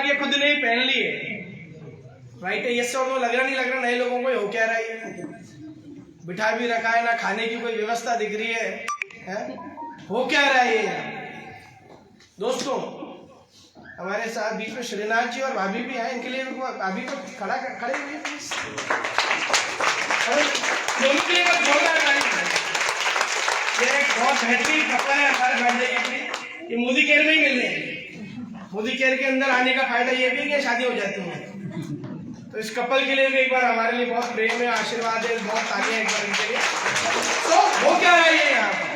पोशाक ये खुद ने ही पहन ली है, राइट है? यस और नो, लग रहा नहीं लग रहा? नए लोगों को हो क्या रहा है? बिठा भी रखा है, ना खाने की कोई व्यवस्था दिख रही है? हो क्या रहा है? दोस्तों, हमारे साथ बीच में श्रीनाथ जी और भाभी भी हैं, इनके लिए भाभी को खड़े हुए ये एक बहुत बेहतरीन कपड़ा है हमारे बर्थडे के लिए, ये मोदी केयर में ही मिल रहे हैं। मोदी केयर के अंदर आने का फायदा ये भी है कि शादी हो जाती है। तो इस कपल के लिए भी एक बार हमारे लिए बहुत प्रेम है, आशीर्वाद है, बहुत तालियां एक बार इनके लिए। तो वो क्या है ये यहाँ पर?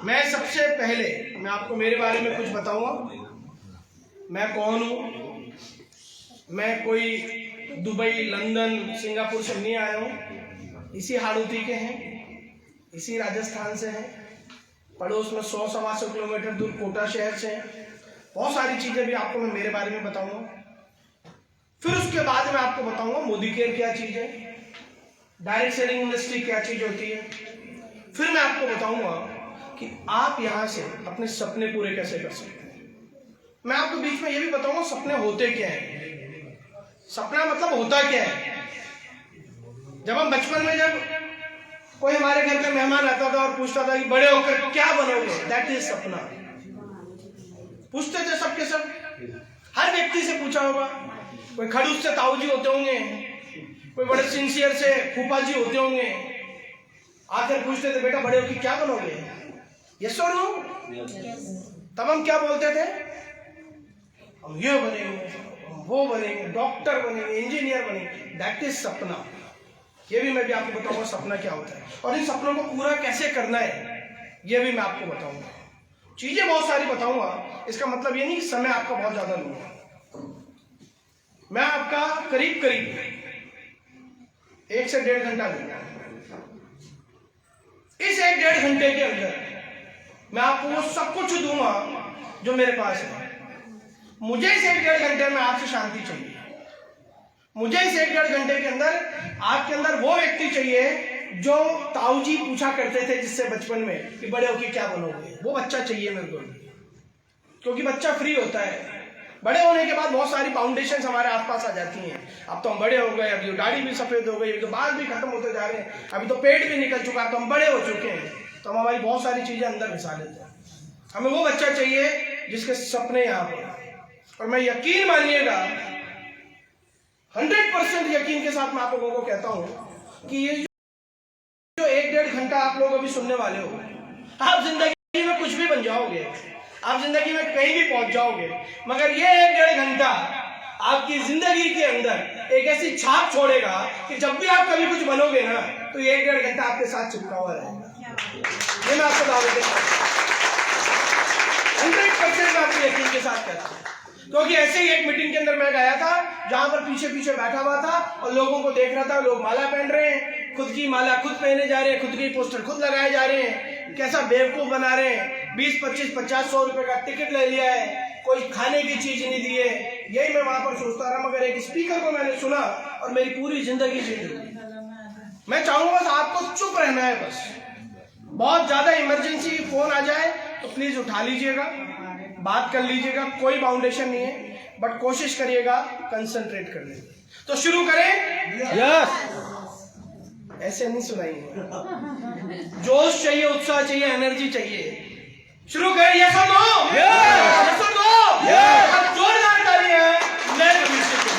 मैं सबसे पहले मैं आपको मेरे बारे में कुछ बताऊंगा। मैं कौन हूँ? मैं कोई दुबई, लंदन, सिंगापुर से नहीं आया हूँ। इसी हाड़ौती के हैं, इसी राजस्थान से हैं, पड़ोस में 100-125 किलोमीटर दूर कोटा शहर से हैं। बहुत सारी चीजें भी आपको मैं मेरे बारे में बताऊंगा। फिर उसके बाद मैं आपको बताऊंगा मोदी केयर क्या चीज है, डायरेक्ट सेलिंग इंडस्ट्री क्या चीज होती है। फिर मैं आपको बताऊंगा कि आप यहां से अपने सपने पूरे कैसे कर सकते हैं। मैं आपको बीच में ये भी बताऊंगा सपने होते क्या है, सपना मतलब होता क्या है। जब हम बचपन में जब कोई हमारे घर पे मेहमान आता था और पूछता था कि बड़े होकर क्या बनोगे, दैट इज सपना। पूछते थे सबके सब, हर व्यक्ति से पूछा होगा। कोई खड़ूस से ताऊ जी होते होंगे, कोई बड़े सिंसियर से फूफा जी होते होंगे, आकर पूछते थे बेटा बड़े होकर क्या बनोगे, यस और नो? तब हम क्या बोलते थे? हम ये बनेंगे, हम वो बनेंगे, डॉक्टर बनेंगे, इंजीनियर बनेंगे। दैट इज सपना। ये भी मैं भी आपको बताऊंगा सपना क्या होता है और इन सपनों को पूरा कैसे करना है, ये भी मैं आपको बताऊंगा। चीजें बहुत सारी बताऊंगा, इसका मतलब ये नहीं कि समय आपका बहुत ज्यादा लूंगा। मैं आपका करीब 1 से 1.5 घंटा लूंगा। इस 1-1.5 घंटे के अंदर मैं आपको वो सब कुछ दूंगा जो मेरे पास है। मुझे इस 1-1.5 घंटे में आपसे शांति चाहिए। मुझे इस 1-1.5 घंटे के अंदर आपके अंदर वो व्यक्ति चाहिए जो ताऊ जी पूछा करते थे जिससे बचपन में कि बड़े होके क्या बनोगे, वो बच्चा चाहिए मेरे को। क्योंकि बच्चा फ्री होता है। बड़े होने के बाद बहुत सारी फाउंडेशंस हमारे आसपास आ जाती हैं। अब तो हम बड़े हो गए, अभी तो दाढ़ी भी सफेद हो गई, अभी तो बाल भी खत्म होते जा रहे हैं, अभी तो पेट भी निकल चुका है, तो हम बड़े हो चुके हैं, तो हम हमारी बहुत सारी चीजें अंदर घुसा लेते हैं। हमें वो बच्चा चाहिए जिसके सपने यहाँ पर। और मैं यकीन मानिएगा 100% यकीन के साथ मैं आप लोगों को कहता हूं कि ये जो 1-1.5 घंटा आप लोग अभी सुनने वाले हो, आप जिंदगी में कुछ भी बन जाओगे, आप जिंदगी में कहीं भी पहुंच जाओगे, मगर ये 1-1.5 घंटा आपकी जिंदगी के अंदर एक ऐसी छाप छोड़ेगा कि जब भी आप कभी कुछ बनोगे ना, तो ये 1-1.5 घंटा आपके साथ चिपका हुआ रहेगा। ये मैं आपको दावे देता हूं, 100% मैं आपको यकीन के साथ कहता हूं। क्योंकि ऐसे ही एक मीटिंग के अंदर मैं गया था जहां पर पीछे पीछे बैठा हुआ था और लोगों को देख रहा था। लोग माला पहन रहे हैं, खुद की माला खुद पहने जा रहे हैं, खुद के पोस्टर खुद लगाए जा रहे हैं, कैसा बेवकूफ बना रहे हैं। 20, 25, 50, 100 रुपए का टिकट ले लिया है, कोई खाने की चीज नहीं दी है। यही मैं वहां पर सोचता रहा, मगर एक स्पीकर को मैंने सुना और मेरी पूरी जिंदगी चेंज हो गई। मैं चाहूंगा बस आपको चुप रहना है। बस बहुत ज्यादा इमरजेंसी फोन आ जाए तो प्लीज उठा लीजिएगा, बात कर लीजिएगा, कोई बाउंडेशन नहीं है, बट कोशिश करिएगा कंसंट्रेट करने की। तो शुरू करें? यस। ऐसे नहीं सुनाइए, जोश चाहिए, उत्साह चाहिए, एनर्जी चाहिए। शुरू करें? यस और नो? यस और नो? यस। जोरदार तालियां नए भविष्य के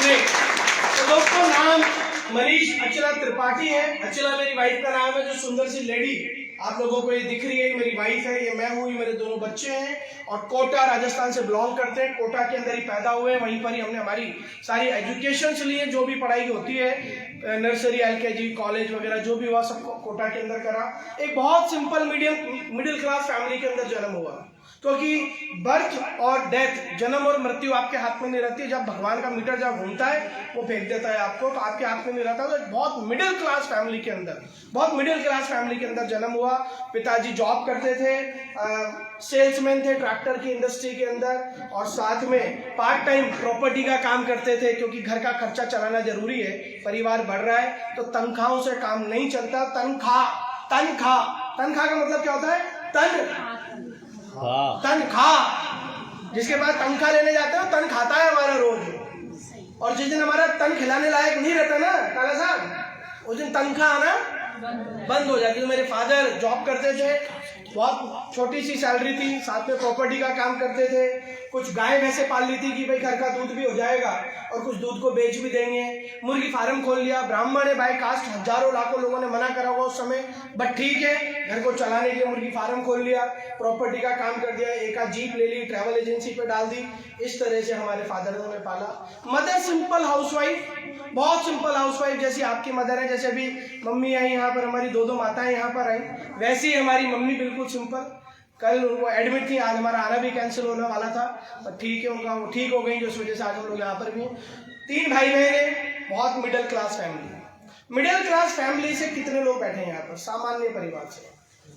लिए। तो दोस्तों, नाम मनीष अचला त्रिपाठी है। अचला मेरी वाइफ का नाम है। जो सुंदर सी लेडी आप लोगों को ये दिख रही है, ये मेरी वाइफ है, ये मैं हूँ, ये मेरे दोनों बच्चे हैं और कोटा राजस्थान से बिलोंग करते हैं। कोटा के अंदर ही पैदा हुए, वहीं पर ही हमने हमारी सारी एजुकेशन लिए, जो भी पढ़ाई होती है, नर्सरी, LKG, कॉलेज वगैरह जो भी हुआ सब कोटा के अंदर करा। एक बहुत सिंपल मिडिल क्लास फैमिली के अंदर जन्म हुआ। क्योंकि बर्थ और डेथ, जन्म और मृत्यु आपके हाथ में नहीं रहती। जब भगवान का मीटर जब घूमता है वो फेंक देता है आपको, तो आपके हाथ में नहीं रहता। तो बहुत मिडिल क्लास फैमिली के अंदर जन्म हुआ। पिताजी जॉब करते थे, सेल्समैन थे ट्रैक्टर की इंडस्ट्री के अंदर, और साथ में पार्ट टाइम प्रॉपर्टी का काम करते थे, क्योंकि घर का खर्चा चलाना जरूरी है, परिवार बढ़ रहा है, तो तनख्वाहों से काम नहीं चलता। तनख्वाह का मतलब क्या होता है? तनख्वाह। जिसके पास तनख्वाह लेने जाते हो तन खाता है हमारा रोज, और जिस दिन हमारा तन खिलाने लायक नहीं रहता ना काला साहब, उस दिन तनख्वाह आना बंद हो जाती है। तो मेरे फादर जॉब करते थे, बहुत छोटी सी सैलरी थी, साथ में प्रॉपर्टी का काम करते थे, कुछ गाय भैंसे पाल ली थी कि भाई घर का दूध भी हो जाएगा और कुछ दूध को बेच भी देंगे। मुर्गी फार्म खोल लिया। ब्राह्मण है बाय कास्ट, हजारों लाखों लोगों ने मना करा होगा उस समय, बट ठीक है, घर को चलाने के लिए मुर्गी फार्म खोल लिया, प्रॉपर्टी का काम कर दिया, एक आध जीप ले ली, ट्रैवल एजेंसी पे डाल दी। इस तरह से हमारे फादर ने हमें पाला। मदर सिंपल हाउसवाइफ, बहुत सिंपल हाउसवाइफ, जैसी आपकी मदर है, जैसे अभी मम्मी आई यहाँ पर, हमारी दो माताएं यहाँ पर आई, वैसे ही हमारी मम्मी बिल्कुल सिंपल। कल वो एडमिट थी, आज हमारा आना भी कैंसिल होने वाला था, पर ठीक है, उनका वो ठीक हो गई, जिस वजह से आज हम लोग यहाँ पर भी हैं। 3 भाई बहन है, बहुत middle class family. Middle class family से कितने लोग बैठे हैं यहाँ पर? सामान्य परिवार से,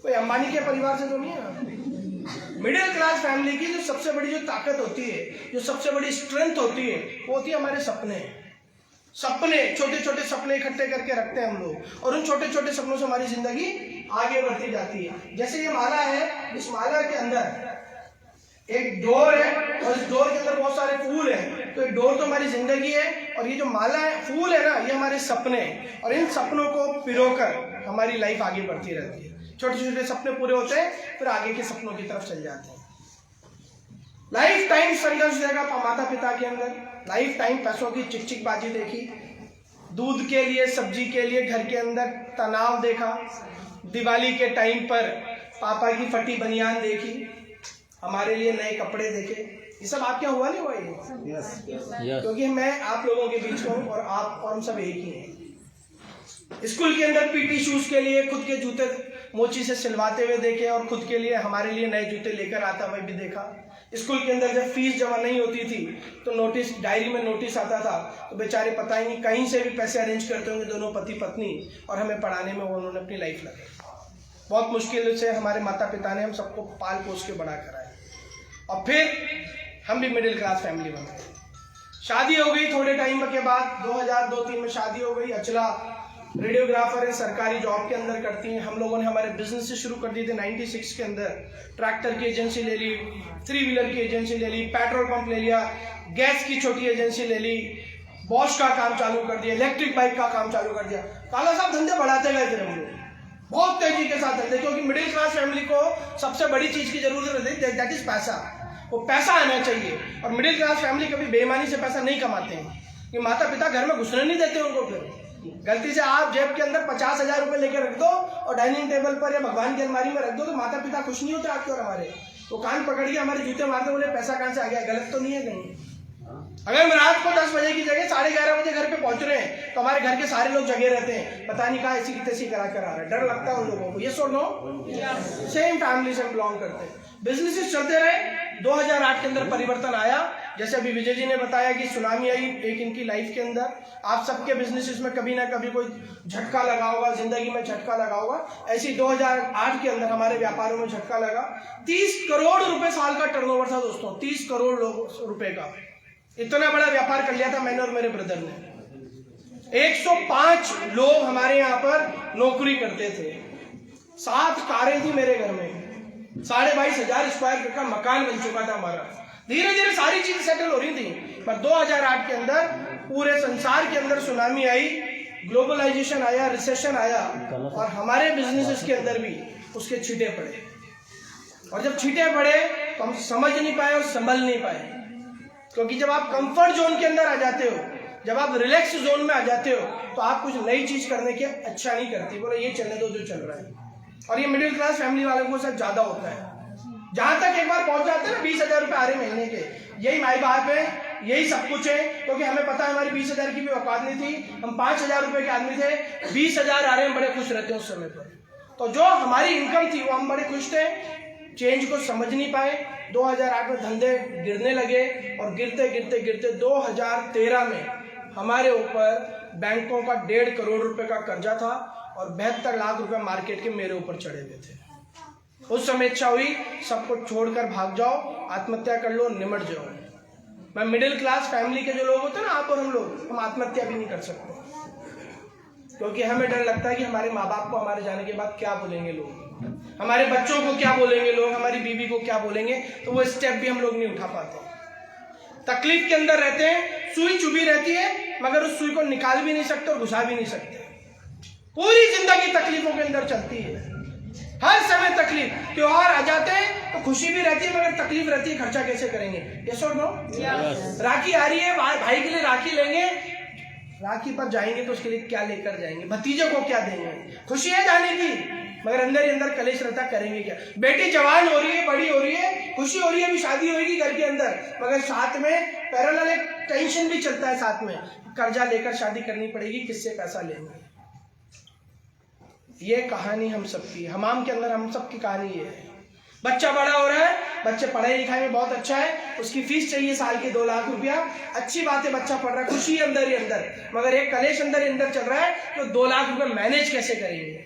कोई अंबानी के परिवार से तो नहीं है। मिडिल क्लास फैमिली की जो सबसे बड़ी जो ताकत होती है, जो सबसे बड़ी स्ट्रेंथ होती है, वो होती है हमारे सपने। सपने, छोटे छोटे सपने इकट्ठे करके रखते हैं हम लोग, और उन छोटे छोटे सपनों से हमारी जिंदगी आगे बढ़ती जाती है। जैसे ये माला है, इस माला के अंदर एक डोर है, और इस डोर के अंदर बहुत सारे फूल हैं। तो एक डोर तो हमारी जिंदगी है, और ये जो माला है, फूल है ना, ये हमारे सपने, और इन सपनों को पिरोकर हमारी लाइफ आगे बढ़ती रहती है। छोटे छोटे सपने पूरे होते हैं, फिर आगे के सपनों की तरफ चल जाते हैं। लाइफ टाइम संघर्ष देखा माता पिता के अंदर, लाइफ टाइम पैसों की चिकचिकबाजी देखी, दूध के लिए, सब्जी के लिए घर के अंदर तनाव देखा, दिवाली के टाइम पर पापा की फटी बनियान देखी, हमारे लिए नए कपड़े देखे। ये सब आपके हुआ नहीं हुआ ये? क्योंकि मैं आप लोगों के बीच में हूँ, और आप और हम सब एक ही हैं। स्कूल के अंदर पीटी शूज के लिए खुद के जूते मोची से सिलवाते हुए देखे, और खुद के लिए, हमारे लिए नए जूते लेकर आता हुआ भी देखा। स्कूल के अंदर जब फीस जमा नहीं होती थी तो नोटिस, डायरी में नोटिस आता था, तो बेचारे पता ही नहीं कहीं से भी पैसे अरेंज करते होंगे दोनों पति पत्नी, और हमें पढ़ाने में वो उन्होंने अपनी लाइफ लगाई। बहुत मुश्किल से हमारे माता पिता ने हम सबको पाल पोस के बड़ा कराया, और फिर हम भी मिडिल क्लास फैमिली बन गए। शादी हो गई थोड़े टाइम के बाद, 2002-3 में शादी हो गई। अचला रेडियोग्राफर है, सरकारी जॉब के अंदर करती हैं। हम लोगों ने हमारे बिजनेस से शुरू कर दिए थे 96 के अंदर। ट्रैक्टर की एजेंसी ले ली, 3 व्हीलर की एजेंसी ले ली, पेट्रोल पंप ले लिया, गैस की छोटी एजेंसी ले ली, बॉश का काम चालू कर दिया, इलेक्ट्रिक बाइक का काम चालू कर दिया। काला साहब धंधे बढ़ाते गए थे हम लोग, बहुत तेजी के साथ धंधे, क्योंकि मिडिल क्लास फैमिली को सबसे बड़ी चीज की जरूरत रहती है, दैट इज पैसा। वो पैसा आना चाहिए, और मिडिल क्लास फैमिली कभी बेईमानी से पैसा नहीं कमाते हैं, कि माता पिता घर में घुसने नहीं देते उनको। फिर गलती से आप जेब के अंदर 50,000 रुपए लेके रख दो और डाइनिंग टेबल पर या भगवान की अलमारी में रख दो, तो माता पिता खुश नहीं होते आपके और हमारे। तो कान पकड़ के हमारे जूते मारते, बोले पैसा कहाँ से आ गया? गलत तो नहीं है कहीं? अगर हम रात को 10 बजे की जगह 11:30 बजे घर पे पहुंच रहे हैं, तो हमारे घर के सारे लोग जगे रहते हैं, पता नहीं कहाँ ऐसी की तैसी करा कर आ रहा है। डर लगता है उन लोगों को। ये सुनो, सेम फैमिली से बिलोंग करते हैं, बिजनेसेस चलते रहे। 2008 के अंदर परिवर्तन आया, जैसे अभी विजय जी ने बताया कि सुनामी आई एक इनकी लाइफ के अंदर। आप सबके बिजनेसेस में कभी ना कभी कोई झटका लगा होगा, जिंदगी में झटका लगा होगा। ऐसे 2008 के अंदर हमारे व्यापारों में झटका लगा। 30 करोड़ रुपए साल का टर्नओवर था दोस्तों, 30 करोड़ रुपए का। इतना बड़ा व्यापार कर लिया था मैंने और मेरे ब्रदर ने। 105 लोग हमारे यहाँ पर नौकरी करते थे, 7 कारें थी मेरे घर में, 22,500 स्क्वायर फीट का मकान बन चुका था हमारा। धीरे धीरे सारी चीजें सेटल हो रही थी, पर 2008 के अंदर पूरे संसार के अंदर सुनामी आई, ग्लोबलाइजेशन आया, रिसेशन आया, और हमारे बिजनेसेस के अंदर भी उसके छींटे पड़े। और जब छींटे पड़े तो हम समझ नहीं पाए और संभल नहीं पाए, क्योंकि जब आप कंफर्ट जोन के अंदर आ जाते हो, जब आप रिलैक्स जोन में आ जाते हो, तो आप कुछ नई चीज करने की अच्छा नहीं करती, बोलो ये चलने दो जो चल रहा है। और ये मिडिल क्लास फैमिली वालों को साथ ज्यादा होता है। जहां तक एक बार पहुंच जाते हैं ना 20,000 रुपए आ रहे महीने के, यही माई बाप है, यही सब कुछ है, क्योंकि हमें पता है हमारी 20,000 की भी औकात नहीं थी, हम 5,000 रुपए के आदमी थे, 20,000 आ रहे हैं, बड़े खुश रहते हैं उस समय पर। तो जो हमारी इनकम थी वो हम बड़े खुश थे, चेंज को समझ नहीं पाए। 2008 में धंधे गिरने लगे, और गिरते गिरते गिरते 2013 में हमारे ऊपर बैंकों का 1.5 करोड़ रुपए का कर्जा था, और 72 लाख रुपए मार्केट के मेरे ऊपर चढ़े हुए थे। उस समय इच्छा हुई सबको छोड़कर भाग जाओ, आत्महत्या कर लो, निमट जाओ। मैं मिडिल क्लास फैमिली के जो लोग होते हैं ना, आप और हम लोग, हम आत्महत्या भी नहीं कर सकते, क्योंकि हमें डर लगता है कि हमारे माँ बाप को हमारे जाने के बाद क्या बोलेंगे लोग, हमारे बच्चों को क्या बोलेंगे लोग, हमारी बीवी को क्या बोलेंगे, तो वो स्टेप भी हम लोग नहीं उठा पाते। तकलीफ के अंदर रहते हैं, सुई चुभी रहती है, मगर उस सुई को निकाल भी नहीं सकते और घुसा भी नहीं सकते। पूरी जिंदगी तकलीफों के अंदर चलती है, हर समय तकलीफ। त्योहार आ जाते हैं तो खुशी भी रहती है, मगर तकलीफ रहती है, खर्चा कैसे करेंगे? यस और नो? राखी आ रही है, भाई के लिए राखी लेंगे, राखी पर जाएंगे तो उसके लिए क्या लेकर जाएंगे? भतीजे को क्या देंगे? खुशी है जाने की, मगर अंदर ही अंदर कलेश रहता, करेंगे क्या? बेटी जवान हो रही है, बड़ी हो रही है, खुशी हो रही है, अभी शादी होगी घर के अंदर, मगर साथ में पैरेलल एक टेंशन भी चलता है, साथ में कर्जा लेकर शादी करनी पड़ेगी, किससे पैसा लेंगे? ये कहानी हम सबकी, हमाम के अंदर हम सबकी कहानी ये है। बच्चा बड़ा हो रहा है, बच्चे पढ़ाई लिखाई में बहुत अच्छा है, उसकी फीस चाहिए साल की 2 लाख रुपया, अच्छी बात है, बच्चा पढ़ रहा है, खुशी अंदर ही अंदर, मगर एक कलेश अंदर ही अंदर चल रहा है, तो 2 लाख रुपए मैनेज कैसे करेंगे?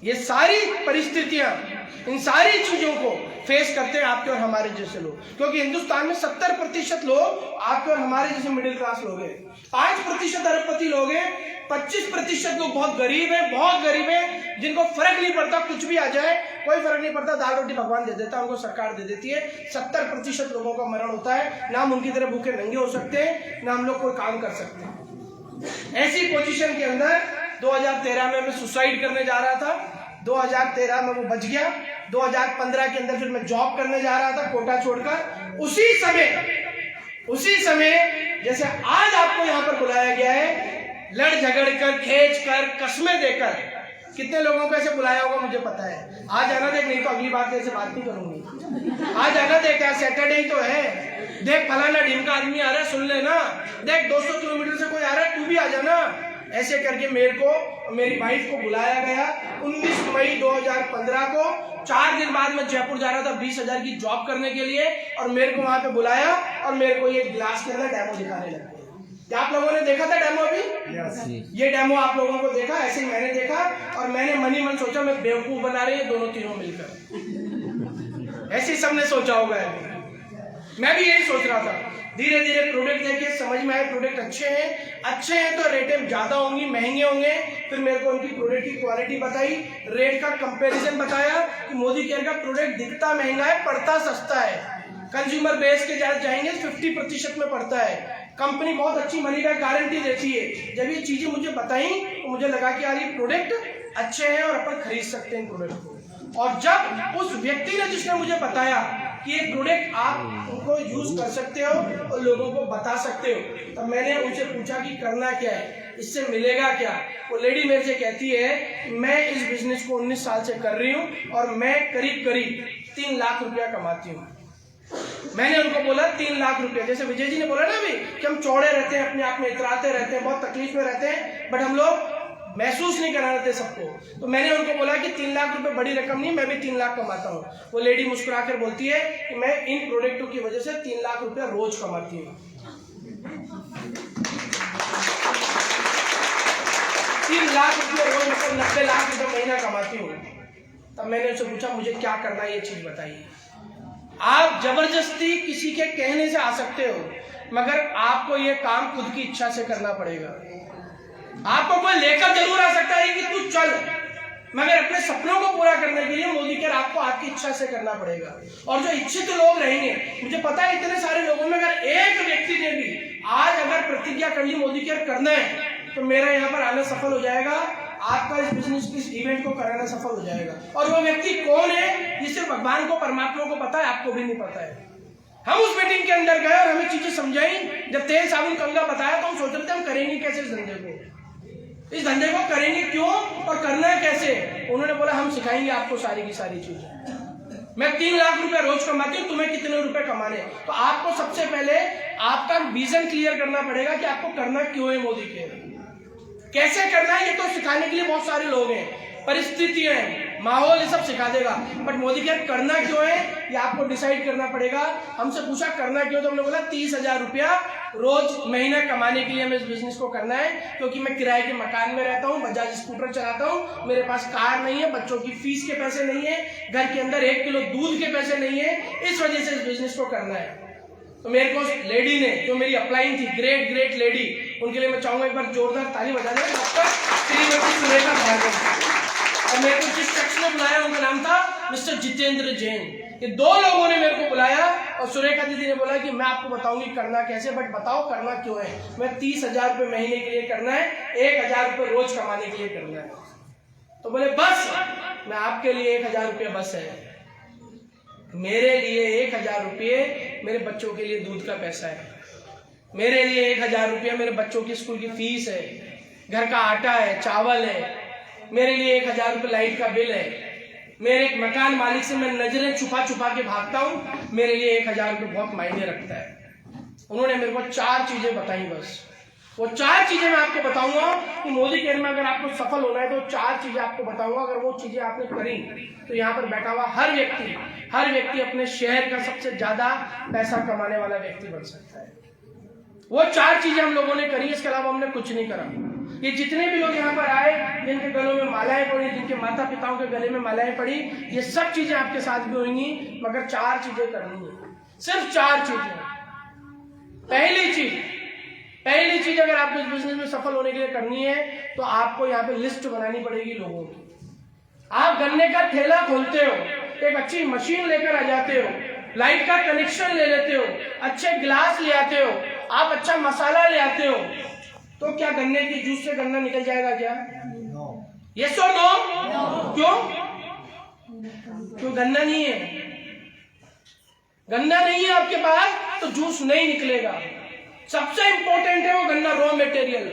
ये सारी परिस्थितियां, इन सारी चीजों को फेस करते हैं आपके और हमारे जैसे लोग, क्योंकि हिंदुस्तान में 70% लोग आपके और हमारे जैसे मिडिल क्लास लोग हैं, 5% अरबपति लोग हैं, 25% लोग बहुत गरीब हैं, बहुत गरीब हैं, जिनको फर्क नहीं पड़ता, कुछ भी आ जाए कोई फर्क नहीं पड़ता, दाल रोटी भगवान दे देता है, उनको सरकार दे देती है। 70% लोगों का मरण होता है, ना हम उनकी तरह भूखे नंगे हो सकते हैं, ना हम लोग कोई काम कर सकते हैं। ऐसी पोजीशन के अंदर 2013 में मैं सुसाइड करने जा रहा था, 2013 में वो बच गया, 2015 के अंदर फिर मैं जॉब करने जा रहा था कोटा छोड़कर। उसी समय जैसे आज आपको यहाँ पर बुलाया गया है, लड़ झगड़ कर, खींच कर, कस्में देकर, कितने लोगों को ऐसे बुलाया होगा मुझे पता है। आज आना देख, नहीं तो अगली बार ऐसे बात नहीं करूंगी। आज आना देख, यार सैटरडे ही तो है, देख फलाना ढीम का आदमी आ रहा है, सुन लेना, देख 200 किलोमीटर से कोई आ रहा है, तू भी आ जाना। ऐसे करके मेरे को, मेरी वाइफ को बुलाया गया 19 मई 2015 को। 4 दिन बाद मैं जयपुर जा रहा था 20,000 की जॉब करने के लिए, और मेरे को वहां पे बुलाया और मेरे को ये ग्लास के अंदर डेमो दिखाने लगे। क्या आप लोगों ने देखा था डेमो अभी? ये डेमो आप लोगों को देखा, ऐसे ही मैंने देखा, और मैंने मन ही मन सोचा मैं बेवकूफ बना रही है दोनों तीनों मिलकर। ऐसे ही सबने सोचा होगा, मैं भी यही सोच रहा था। धीरे धीरे प्रोडक्ट देखे, समझ में आए प्रोडक्ट अच्छे हैं तो रेटें ज्यादा होंगी, महंगे होंगे। फिर मेरे को उनकी प्रोडक्ट की क्वालिटी बताई, रेट का कंपैरिजन बताया कि मोदी केयर का प्रोडक्ट दिखता महंगा है, पड़ता सस्ता है। कंज्यूमर बेस के जाएंगे 50% में पड़ता है। कंपनी बहुत अच्छी मनी बैक गारंटी देती है। जब ये चीजें मुझे बताई तो मुझे लगा कि यार ये प्रोडक्ट अच्छे हैं और अपन खरीद सकते हैं प्रोडक्ट को। और जब उस व्यक्ति ने, जिसने मुझे बताया कि ये प्रोडक्ट आप उनको यूज कर सकते हो और लोगों को बता सकते हो, तब मैंने उनसे पूछा कि करना क्या है, इससे मिलेगा क्या। वो लेडी मेरे से कहती है मैं इस बिजनेस को 19 साल से कर रही हूँ और मैं करीब 3 लाख रुपया कमाती हूँ। मैंने उनको बोला 3 लाख रुपया, जैसे विजय जी ने बोला ना अभी कि हम चौड़े रहते हैं, अपने आप में इतराते रहते हैं, बहुत तकलीफ में रहते हैं, बट हम लोग महसूस नहीं करा रहे थे सबको। तो मैंने उनको बोला कि 3 लाख रुपए बड़ी रकम नहीं, मैं भी 3 लाख कमाता हूँ। वो लेडी मुस्कुराकर बोलती है कि मैं इन प्रोडक्टों की वजह से 3 लाख रुपया रोज कमाती हूँ। 3 लाख रुपये रोज, मतलब 90 लाख रुपये महीना कमाती हूँ। तब मैंने उनसे पूछा मुझे क्या करना है, ये चीज बताइए। आप जबरदस्ती किसी के कहने से आ सकते हो, मगर आपको ये काम खुद की इच्छा से करना पड़ेगा। आपको कोई लेकर जरूर आ सकता है कि तू चल, मगर अपने सपनों को पूरा करने के लिए मोदी केयर आपको आपकी इच्छा से करना पड़ेगा। और जो इच्छित लोग रहेंगे, मुझे पता है इतने सारे लोगों में अगर एक व्यक्ति ने भी आज अगर प्रतिज्ञा कर ली मोदी केयर करना है, तो मेरा यहाँ पर आना सफल हो जाएगा, आपका इस बिजनेस की इस इवेंट को कराना सफल हो जाएगा। और वो व्यक्ति कौन है, ये सिर्फ भगवान को, परमात्मा को पता है, आपको भी नहीं पता है। हम उस मीटिंग के अंदर गए और हमें चीजें समझाई। जब तेल साबुन कंगा बताया तो हम सोच रहे थे हम करेंगे कैसे इस धंधे को करेंगे क्यों और करना है कैसे। उन्होंने बोला हम सिखाएंगे आपको सारी की सारी चीजें। मैं 3 लाख रुपए रोज कमाती हूँ, तुम्हें कितने रुपए कमाने। तो आपको सबसे पहले आपका विजन क्लियर करना पड़ेगा कि आपको करना क्यों है मोदी केयर, कैसे करना है। ये तो सिखाने के लिए बहुत सारे लोग हैं, परिस्थितियां हैं, माहौल, ये सब सिखा देगा, बट मोदी केयर करना क्यों है ये आपको डिसाइड करना पड़ेगा। हमसे पूछा करना क्यों, तो हमने बोला 30,000 रुपया रोज महीना कमाने के लिए हमें इस बिजनेस को करना है, क्योंकि मैं किराए के मकान में रहता हूँ, बजाज स्कूटर चलाता हूँ, मेरे पास कार नहीं है, बच्चों की फीस के पैसे नहीं है, घर के अंदर 1 किलो दूध के पैसे नहीं है, इस वजह से इस बिजनेस को करना है। तो मेरे को लेडी ने, जो मेरी अपलाइन थी, ग्रेट लेडी, उनके लिए मैं चाहूंगा एक बार जोरदार ताली बजा दें, श्रीमती सुरेखा भार्गव। और मेरे को जिस शख्स ने बुलाया उनका नाम था मिस्टर जितेंद्र जैन। ये दो लोगों ने मेरे को बुलाया और सुरेखा दीदी ने बोला कि मैं आपको बताऊंगी करना कैसे, बट बताओ करना क्यों है। मैं 30,000 रुपये महीने के लिए करना है, 1,000 रुपये रोज कमाने के लिए करना है। तो बोले बस, मैं आपके लिए 1,000 रुपये बस है, मेरे लिए 1,000 रुपये मेरे बच्चों के लिए दूध का पैसा है, मेरे लिए 1,000 रुपये मेरे बच्चों की स्कूल की फीस है, घर का आटा है, चावल है, मेरे लिए 1,000 रुपये लाइट का बिल है, मेरे एक मकान मालिक से मैं नजरें छुपा छुपा के भागता हूं, मेरे लिए 1,000 रुपये बहुत मायने रखता है। उन्होंने मेरे को 4 चीजें बताई, बस वो 4 चीजें मैं आपको बताऊंगा कि मोदी केयर में अगर आपको सफल होना है तो 4 चीजें आपको बताऊंगा। अगर वो चीजें आपने करी तो यहाँ पर बैठा हुआ हर व्यक्ति अपने शहर का सबसे ज्यादा पैसा कमाने वाला व्यक्ति बन सकता है। वो 4 चीजें हम लोगों ने करी, इसके अलावा हमने कुछ नहीं करा। ये जितने भी लोग यहाँ पर आए, जिनके गलों में मालाएं पड़ी, जिनके माता पिताओं के गले में मालाएं पड़ी, ये सब चीजें आपके साथ भी होंगी, मगर 4 चीजें करनी है, सिर्फ 4 चीजें। पहली चीज अगर आपको इस बिजनेस में सफल होने के लिए करनी है तो आपको यहाँ पे लिस्ट बनानी पड़ेगी लोगों की। आप गन्ने का ठेला खोलते हो, एक अच्छी मशीन लेकर आ जाते हो, लाइट का कनेक्शन ले लेते हो, अच्छे गिलास ले आते हो, आप अच्छा मसाला ले आते हो, तो क्या गन्ने की जूस से गन्ना निकल जाएगा क्या? यस और नो? क्यों? गन्ना नहीं है, गन्ना नहीं है आपके पास तो जूस नहीं निकलेगा। सबसे इंपॉर्टेंट है वो गन्ना, रॉ मटेरियल।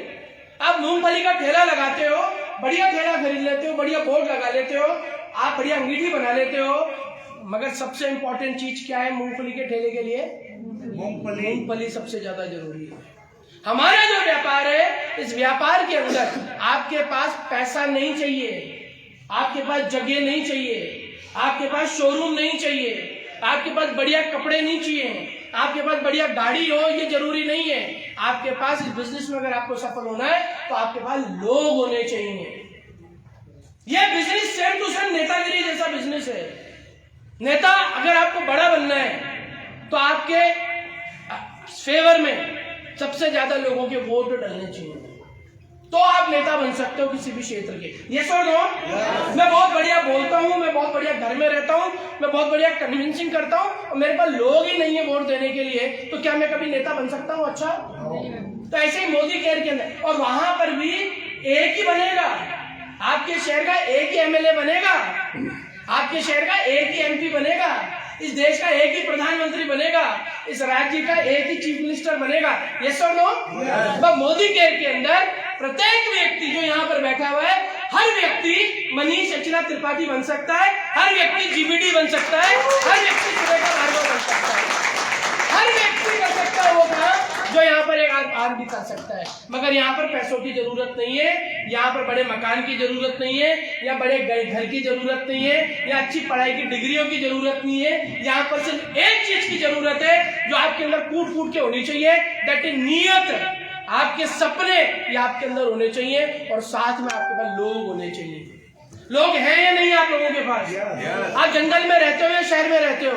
आप मूंगफली का ठेला लगाते हो, बढ़िया ठेला खरीद लेते हो, बढ़िया बोर्ड लगा लेते हो, आप बढ़िया अंगीठी बना लेते हो, मगर सबसे इंपॉर्टेंट चीज क्या है मूंगफली के ठेले के लिए? मूंगफली सबसे ज्यादा जरूरी है। हमारा जो व्यापार है, इस व्यापार के अंदर आपके पास पैसा नहीं चाहिए, आपके पास जगह नहीं चाहिए, आपके पास शोरूम नहीं चाहिए, आपके पास बढ़िया कपड़े नहीं चाहिए, आपके पास बढ़िया गाड़ी हो, ये जरूरी नहीं है। आपके पास इस बिजनेस में अगर आपको सफल होना है तो आपके पास लोग होने चाहिए। ये बिजनेस सेम टू सेम नेतागिरी जैसा बिजनेस है। नेता अगर आपको बड़ा बनना है तो आपके फेवर में सबसे ज्यादा लोगों के वोट डलने चाहिए, तो आप नेता बन सकते हो किसी भी क्षेत्र के। यस और नो? मैं बहुत बढ़िया बोलता हूँ, मैं बहुत बढ़िया घर में रहता हूँ, मैं बहुत बढ़िया कन्विंसिंग करता हूँ, और मेरे पास लोग ही नहीं है वोट देने के लिए, तो क्या मैं कभी नेता बन सकता हूँ? अच्छा, तो ऐसे ही मोदी केयर के अंदर, और वहां पर भी एक ही बनेगा, आपके शहर का एक ही एमएलए बनेगा, आपके शहर का एक ही एमपी बनेगा, इस देश का एक ही प्रधानमंत्री बनेगा, इस राज्य का एक ही चीफ मिनिस्टर बनेगा। यस और नो? मोदी केयर के अंदर प्रत्येक व्यक्ति जो यहाँ पर बैठा हुआ है, हर व्यक्ति मनीष अचला त्रिपाठी बन सकता है, हर व्यक्ति जीबीडी बन सकता है, हर व्यक्ति सुरेखा भार्गव बन सकता है, हर व्यक्ति कर सकता है वो काम जो यहाँ पर एक आदमी कर सकता है। मगर यहाँ पर पैसों की जरूरत नहीं है, यहाँ पर बड़े मकान की जरूरत नहीं है, या बड़े घर की जरूरत नहीं है, या अच्छी पढ़ाई की डिग्रियों की जरूरत नहीं है। यहाँ पर सिर्फ एक चीज की जरूरत है जो आपके अंदर कूट फूट के होनी चाहिए, दैट इज नियत। आपके सपने ये आपके अंदर होने चाहिए, और साथ में आपके पास लोग होने चाहिए। लोग हैं या नहीं आप लोगों के पास? आप जंगल में रहते हो या शहर में रहते हो?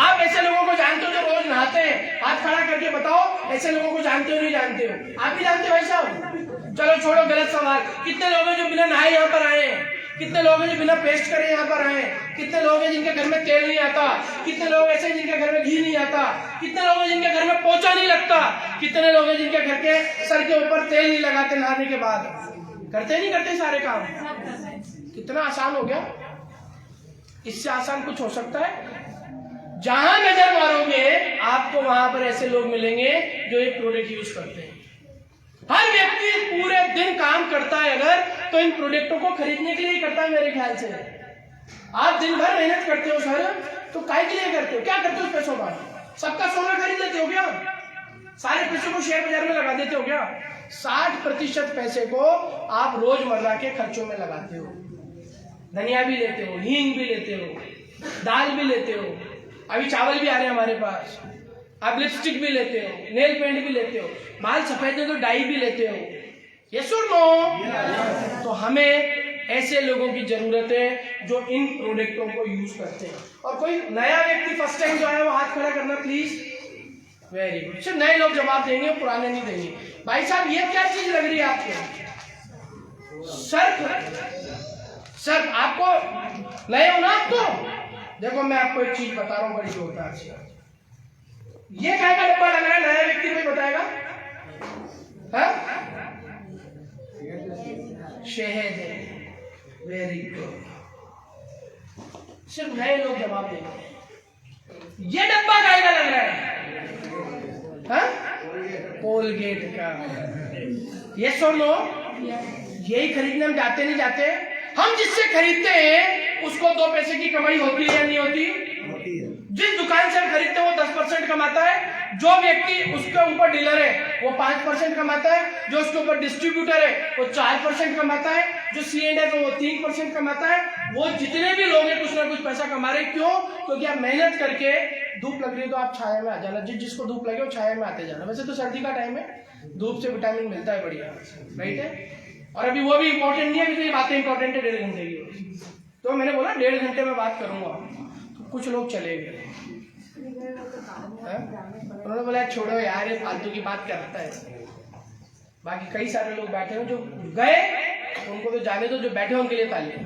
आप ऐसे लोगों को जानते हो जो रोज नहाते हैं? हाथ खड़ा करके बताओ, ऐसे लोगों को जानते हो नहीं जानते हो? आप भी जानते हो भाई साहब? चलो छोड़ो गलत सवाल। कितने लोग हैं जो बिना नहाए यहाँ पर आए हैं? कितने लोग हैं जो बिना पेस्ट करे यहाँ पर आए? कितने लोग हैं जिनके घर में तेल नहीं आता? कितने लोग ऐसे हैं जिनके घर में घी नहीं आता? कितने लोग हैं जिनके घर में पोछा नहीं लगता? कितने लोग हैं जिनके घर के सर के ऊपर तेल नहीं लगाते नहाने के बाद? करते नहीं करते सारे काम? कितना आसान हो गया। इससे आसान कुछ हो सकता है? जहां नजर मारोगे आपको वहां पर ऐसे लोग मिलेंगे जो एक प्रोडक्ट यूज करते हैं। हर व्यक्ति पूरे दिन काम करता है अगर, तो इन प्रोडक्टों को खरीदने के लिए करता है मेरे ख्याल से। आप दिन भर मेहनत करते हो सर, तो काय के लिए करते हो? क्या करते हो उस पैसों का? सबका सोना खरीद लेते हो क्या? सारे पैसों को शेयर बाजार में लगा देते हो क्या? 60% पैसे को आप रोजमर्रा के खर्चों में लगाते हो। धनिया भी लेते हो, हींग भी लेते हो, दाल भी लेते हो, अभी चावल भी आ रहे हैं हमारे पास, आप लिपस्टिक भी लेते हो, नेल पेंट भी लेते हो, बाल सफेद है तो डाई भी लेते हो। यस और नो? तो हमें ऐसे लोगों की जरूरत है जो इन प्रोडक्टों को यूज करते हैं। और कोई नया व्यक्ति फर्स्ट टाइम जो है वो हाथ खड़ा करना प्लीज। Very good. सिर्फ नए लोग जवाब देंगे, पुराने नहीं देंगे। भाई साहब ये क्या चीज लग रही है आपको? सर आपको नए हो ना आप तो देखो मैं आपको एक चीज बता रहा हूँ बड़ी जोरदार सी। ये काय का डब्बा लग रहा है, नया व्यक्ति कोई बताएगा? शहद है। वेरी गुड, सिर्फ नए लोग जवाब देंगे। ये डब्बा काय का लग रहा है? कोलगेट का। ये सुनो, यही खरीदने हम जाते नहीं जाते? हम जिससे खरीदते हैं उसको 2 पैसे की कमाई होती है या नहीं होती? जिस दुकान से हम खरीदते हैं वो 10% कमाता है, जो व्यक्ति उसके ऊपर डीलर है वो 5% कमाता है, जो उसके ऊपर डिस्ट्रीब्यूटर है वो 4% कमाता है, जो C&F है वो 3% कमाता है। वो जितने भी लोग हैं कुछ ना कुछ पैसा कमा रहे। क्यों? क्योंकि आप मेहनत करके, धूप लग रही है तो आप छाया में आ जाना, जिसको धूप लगे वो छाया में आते जाना। वैसे तो सर्दी का टाइम है, धूप से विटामिन मिलता है बढ़िया, राइट है। और अभी वो भी इंपॉर्टेंट नहीं है, अभी तो ये बातें इंपॉर्टेंट है 1.5 घंटे की। तो मैंने बोला 1.5 घंटे में बात करूंगा, तो कुछ लोग चले गए। उन्होंने बोला छोड़ो यार ये फालतू की बात करता है। बाकी कई सारे लोग बैठे हैं जो गए, उनको तो जाने दो, जो बैठे उनके लिए तालियां।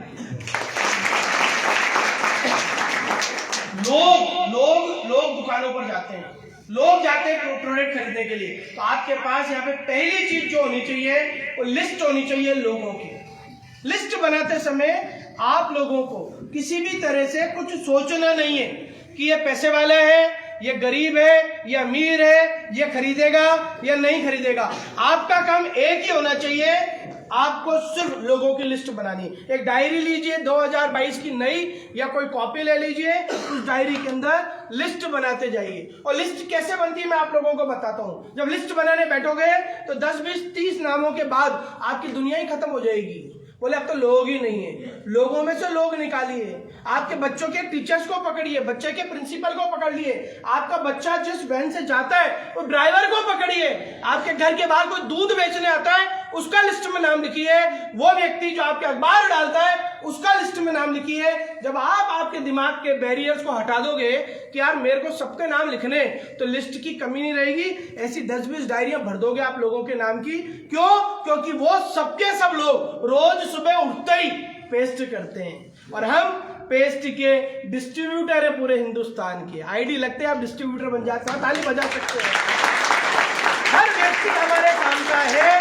लोग दुकानों पर जाते हैं, लोग जाते हैं प्रोडक्ट खरीदने के लिए। तो आपके पास यहाँ पे पहली चीज जो होनी चाहिए वो लिस्ट होनी चाहिए लोगों की। लिस्ट बनाते समय आप लोगों को किसी भी तरह से कुछ सोचना नहीं है कि ये पैसे वाला है, ये गरीब है, ये अमीर है, ये खरीदेगा या नहीं खरीदेगा। आपका काम एक ही होना चाहिए, आपको सिर्फ लोगों की लिस्ट बनानी है। एक डायरी लीजिए 2022 की नई, या कोई कॉपी ले लीजिए, उस डायरी के अंदर लिस्ट बनाते जाइए। और लिस्ट कैसे बनती है मैं आप लोगों को बताता हूँ। जब लिस्ट बनाने बैठोगे तो 10, 20, 30 नामों के बाद आपकी दुनिया ही खत्म हो जाएगी। बोले अब तो लोग ही नहीं है, लोगों में से लोग निकालिए। आपके बच्चों के टीचर्स को पकड़िए, बच्चे के प्रिंसिपल को पकड़ लिए। आपका बच्चा जिस वैन से जाता है वो ड्राइवर को पकड़िए। आपके घर के बाहर कोई दूध बेचने आता है उसका लिस्ट में नाम लिखिए। वो व्यक्ति जो आपके अखबार डालता है उसका लिस्ट में नाम लिखिए। जब आप आपके दिमाग के बैरियर्स को हटा दोगे कि यार मेरे को सबके नाम लिखने, तो लिस्ट की कमी नहीं रहेगी। ऐसी 10-20 डायरियां भर दोगे आप लोगों के नाम की। क्यों? क्योंकि वो सबके सब लोग रोज सुबह उठते ही पेस्ट करते हैं, और हम पेस्ट के डिस्ट्रीब्यूटर है पूरे हिंदुस्तान के। आईडी लगते हैं, आप डिस्ट्रीब्यूटर बन जाते हैं, ताली बजा सकते हैं। हर व्यक्ति हमारे काम का है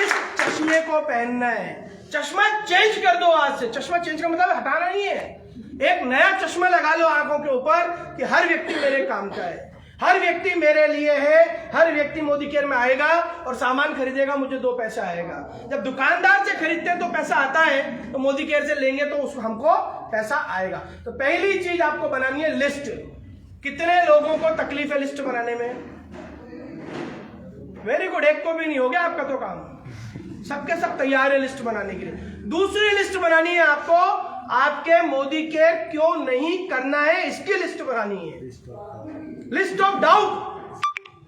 इस चश्मे को पहनना है। चश्मा चेंज कर दो आज से। चश्मा चेंज का मतलब हटाना नहीं है, एक नया चश्मा लगा लो आंखों के ऊपर कि हर व्यक्ति मेरे काम का है, हर व्यक्ति मेरे लिए है, हर व्यक्ति मोदी केयर में आएगा और सामान खरीदेगा, मुझे 2 पैसा आएगा। जब दुकानदार से खरीदते हैं तो पैसा आता है, तो मोदी केयर से लेंगे तो हमको पैसा आएगा। तो पहली चीज आपको बनानी है लिस्ट। कितने लोगों को तकलीफ है लिस्ट बनाने में? वेरी गुड, एक को भी नहीं हो गया आपका तो काम। सबके सब तैयार है लिस्ट बनाने के लिए। दूसरी लिस्ट बनानी है आपको, आपके मोदी केयर क्यों नहीं करना है इसकी लिस्ट बनानी है। List of doubt.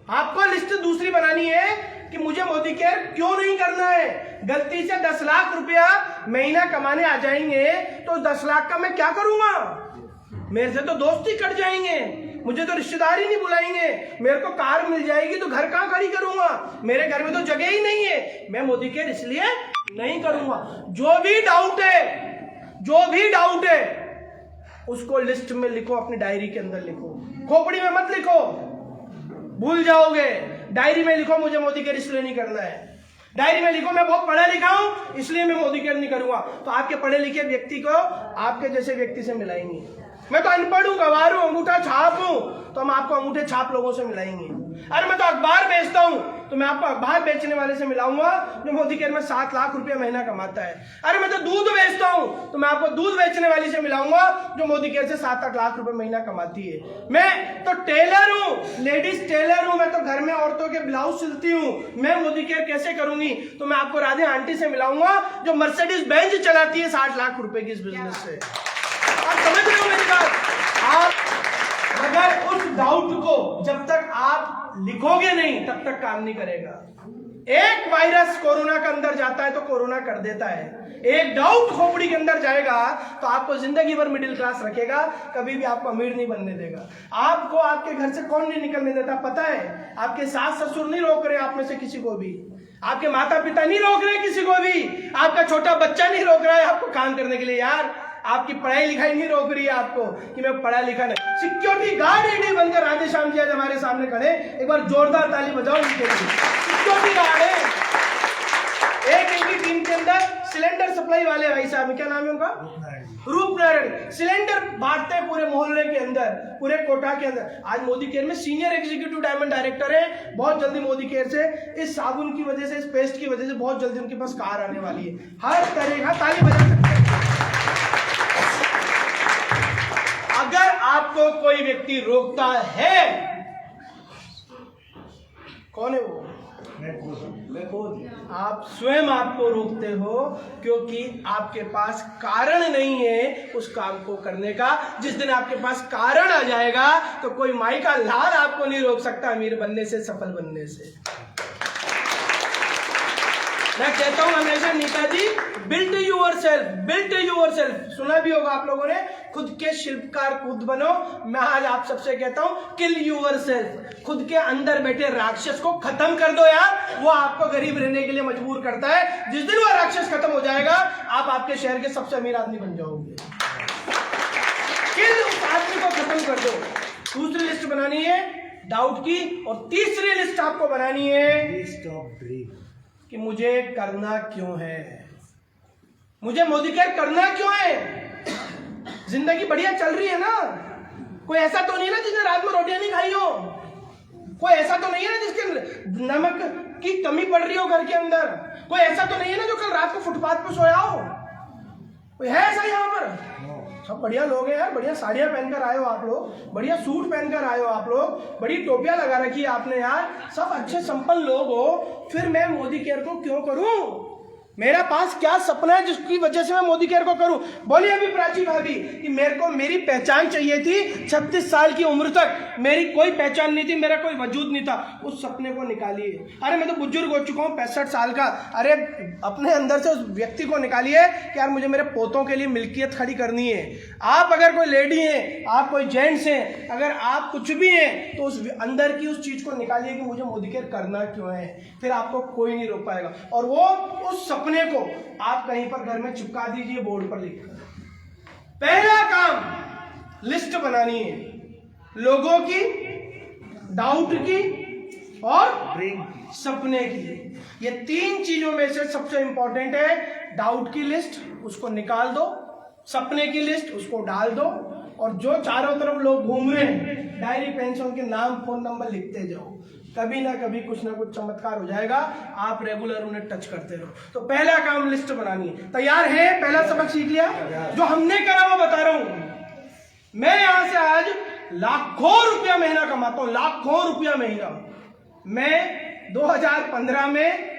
आपको लिस्ट दूसरी बनानी है कि मुझे मोदी केयर क्यों नहीं करना है। गलती से 10 लाख रुपया महीना कमाने आ जाएंगे तो 10 लाख का मैं क्या करूंगा? मेरे से तो दोस्ती कट जाएंगे, मुझे तो रिश्तेदार ही नहीं बुलाएंगे। मेरे को कार मिल जाएगी तो घर कहां खड़ी करूंगा? मेरे घर में तो जगह ही नहीं है। मैं मोदी केयर इसलिए नहीं करूंगा। जो भी डाउट है उसको लिस्ट में लिखो, अपनी डायरी के अंदर लिखो, खोपड़ी में मत लिखो, भूल जाओगे। डायरी में लिखो मुझे मोदी केयर इसलिए नहीं करना है। डायरी में लिखो मैं बहुत पढ़ा लिखा हूं इसलिए मैं मोदी केयर नहीं करूंगा। तो आपके पढ़े लिखे व्यक्ति को आपके जैसे व्यक्ति से मिलाएंगे। मैं तो अनपढ़ हूं, गवार हूं, अंगूठा छाप हूं, तो हम आपको अंगूठे छाप लोगों से मिलाएंगे। अरे मैं तो अखबार बेचता हूं तो मैं आपको अखबार बेचने वाले से मिलाऊंगा जो मोदी केयर में 7 लाख रुपया महीना कमाता है। अरे मैं तो दूध बेचता हूं तो मैं आपको दूध बेचने वाली से मिलाऊंगा जो मोदी केयर से 7-8 लाख रुपए महीना कमाती है। मैं तो टेलर हूं, लेडीज टेलर हूं, मैं तो घर में औरतों के ब्लाउज सिलती हूं। मैं मोदी केयर कैसे करूंगी? तो मैं आपको राधे आंटी से मिलाऊंगा जो मर्सिडीज बेंज चलाती है 60 लाख रुपए की इस बिजनेस से। आप समझ रहे हो मेरी बात? आप अगर उस डाउट को जब तक आप लिखोगे नहीं तब तक काम नहीं करेगा। एक वायरस कोरोना के अंदर जाता है तो कोरोना कर देता है। एक डाउट खोपड़ी के अंदर जाएगा तो आपको जिंदगी भर मिडिल क्लास रखेगा, कभी भी आपको अमीर नहीं बनने देगा। आपको आपके घर से कौन नहीं निकलने देता पता है? आपके सास ससुर नहीं रोक रहे आप में से किसी को भी, आपके माता पिता नहीं रोक रहे किसी को भी, आपका छोटा बच्चा नहीं रोक रहा है आपको काम करने के लिए। यार आपकी पढ़ाई लिखाई नहीं रोक रही है आपको कि मैं पढ़ा लिखा नहीं। सिक्योरिटी गार्ड ईडी बनकर राधे श्याम जी आज हमारे सामने खड़े, एक बार जोरदार ताली बजाओ उनके लिए। सिक्योरिटी गार्ड है। एक इनकी टीम के अंदर सिलेंडर सप्लाई वाले भाई साहब, क्या नाम है उनका? रूपनारायण। सिलेंडर बांटते हैं पूरे मोहल्ले के अंदर, पूरे कोटा के अंदर। आज मोदी केयर में सीनियर एग्जीक्यूटिव डायमंड डायरेक्टर है। बहुत जल्दी मोदी केयर से, इस साबुन की वजह से, इस पेस्ट की वजह से बहुत जल्दी उनके पास कार आने वाली है। हर तरह का ताली बजा सकते हैं। अगर आपको कोई व्यक्ति रोकता है, कौन है वो? मैं खुद। आप स्वयं आपको रोकते हो क्योंकि आपके पास कारण नहीं है उस काम को करने का। जिस दिन आपके पास कारण आ जाएगा तो कोई माई का लाल आपको नहीं रोक सकता अमीर बनने से, सफल बनने से। मैं कहता हूं हमेशा Netaji, build yourself, build yourself. सुना भी होगा आप लोगों ने, खुद के शिल्पकार खुद बनो। मैं आज आप सबसे कहता हूं, किल यूरसेल्फ। खुद के अंदर बैठे राक्षस को खत्म कर दो यार, वो आपको गरीब रहने के लिए मजबूर करता है। जिस दिन वो राक्षस खत्म हो जाएगा, आप आपके शहर के सबसे अमीर आदमी बन जाओगे। किल उस आदमी को खत्म कर दो। दूसरी लिस्ट बनानी है डाउट की, और तीसरी लिस्ट आपको बनानी है कि मुझे करना क्यों है, मुझे मोदी केयर करना क्यों है। जिंदगी बढ़िया चल रही है ना, कोई ऐसा तो नहीं है ना जिसने रात में रोटियां नहीं खाई हो, कोई ऐसा तो नहीं है ना जिसके नमक की कमी पड़ रही हो घर के अंदर, कोई ऐसा तो नहीं है ना जो कल रात को फुटपाथ पर सोया हो, कोई है ऐसा यहाँ पर? सब बढ़िया लोग हैं यार, बढ़िया साड़ियां पहनकर आए हो आप लोग, बढ़िया सूट पहनकर आए हो आप लोग, बड़ी टोपियां लगा रखी है आपने यार, सब अच्छे संपन्न लोग हो। फिर मैं मोदी केयर को क्यों करूं? मेरा पास क्या सपना है जिसकी वजह से मैं मोदी केयर को करूं? बोलिए अभी प्राची भाभी कि मेरे को मेरी पहचान चाहिए थी। 36 साल की उम्र तक मेरी कोई पहचान नहीं थी, मेरा कोई वजूद नहीं था। उस सपने को निकालिए। अरे मैं तो बुजुर्ग हो चुका हूँ, 65 साल का। अरे अपने अंदर से उस व्यक्ति को निकालिए कि यार मुझे मेरे पोतों के लिए मिल्कियत खड़ी करनी है। आप अगर कोई लेडी हैं, आप कोई जेंट्स हैं, अगर आप कुछ भी हैं, तो उस अंदर की उस चीज को निकालिए कि मुझे मोदी केयर करना क्यों है। फिर आपको कोई नहीं रोक पाएगा। और वो उस सपने को आप कहीं पर घर में चिपका दीजिए बोर्ड पर लिखकर। पहला काम लिस्ट बनानी है लोगों की, डाउट की और सपने की। ये तीन चीजों में से सबसे इंपॉर्टेंट है डाउट की लिस्ट, उसको निकाल दो, सपने की लिस्ट उसको डाल दो, और जो चारों तरफ लोग घूम रहे हैं डायरी पेन से उनके नाम फोन नंबर लिखते जाओ। कभी ना कभी कुछ ना कुछ चमत्कार हो जाएगा, आप रेगुलर उन्हें टच करते रहो। तो पहला काम लिस्ट बनानी है। तैयार है? पहला सबक सीख लिया, जो हमने करा वो बता रहा हूं। मैं यहां से आज लाखों रुपया महीना कमाता हूं, लाखों रुपया महीना। मैं 2015 में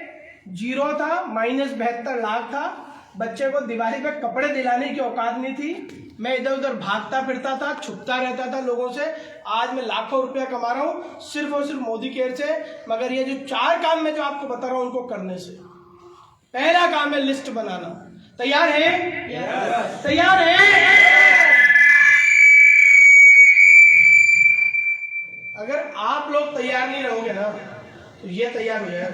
जीरो था, -72 लाख था। बच्चे को दिवाली पे कपड़े दिलाने की औकात नहीं थी। मैं इधर उधर भागता फिरता था, छुपता रहता था लोगों से। आज मैं लाखों रुपया कमा रहा हूं सिर्फ और सिर्फ मोदी केयर से। मगर ये जो 4 काम मैं जो आपको बता रहा हूं उनको करने से। पहला काम है लिस्ट बनाना। तैयार है? तैयार है? अगर आप लोग तैयार नहीं रहोगे ना तो ये तैयार हो जाएगा।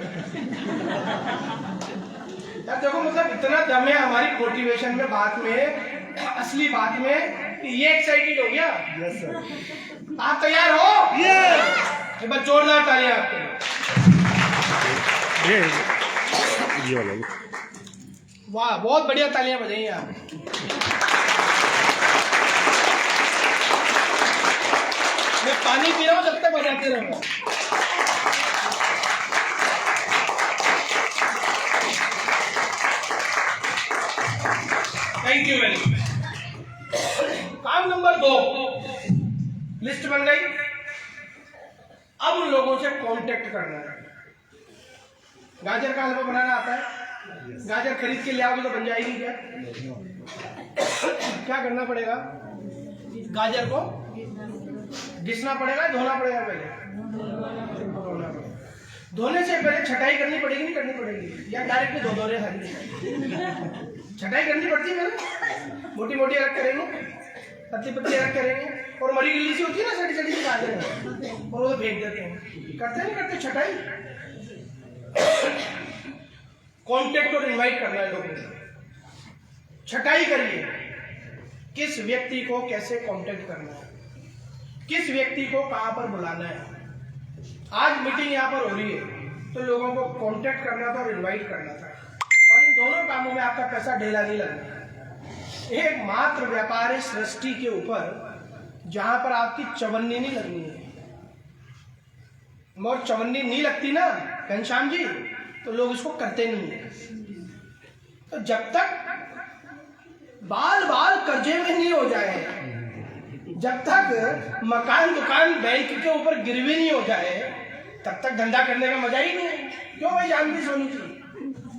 यार देखो, मतलब इतना दम है हमारी मोटिवेशन में, बात में, असली बात में, कि ये एक्साइटेड हो गया। Yes sir. आप तैयार हो? यस। एक बार जोरदार तालियां आपके लिए। वाह, बहुत बढ़िया तालियां बजाइए आप। मैं पानी पी रहा हूँ, जब तक बजाते रहूंगा। Thank you very much. काम नंबर 2, लिस्ट बन गई। अब उन लोगों से कांटेक्ट करना है। गाजर का हलवा बनाना आता है? गाजर खरीद के ले आओगे तो बन जाएगी क्या? क्या करना पड़ेगा? गाजर को घिसना पड़ेगा, धोना पड़ेगा। पहले धोना पड़ेगा। धोने से पहले छटाई करनी पड़ेगी नहीं करनी पड़ेगी, या डायरेक्ट धो दो रहे खाली? छटाई करनी पड़ती है ना, मोटी मोटी अलग करेंगे, पतली पतली अलग करेंगे, और मरी गिल्ली सी होती है ना, सड़ी सड़ी सी खाते हैं और वो तो फेंक देते हैं। करते नहीं करते छटाई? कांटेक्ट और इनवाइट करना है लोगों को। छटाई करिए, किस व्यक्ति को कैसे कांटेक्ट करना है, किस व्यक्ति को कहां पर बुलाना है। आज मीटिंग यहाँ पर हो रही है तो लोगों को कांटेक्ट करना था और इनवाइट करना था, और इन दोनों कामों में आपका पैसा ढेला नहीं लगना। एकमात्र व्यापार है सृष्टि के ऊपर जहां पर आपकी चवन्नी नहीं लगनी है। और चवन्नी नहीं लगती ना घनश्याम जी, तो लोग इसको करते नहीं है। तो जब तक बाल बाल कर्जे में नहीं हो जाए, जब तक मकान दुकान बैंक के ऊपर गिरवी नहीं हो जाए, तब तक धंधा करने का मजा ही नहीं है। क्यों भाई जानवी सोनी जी,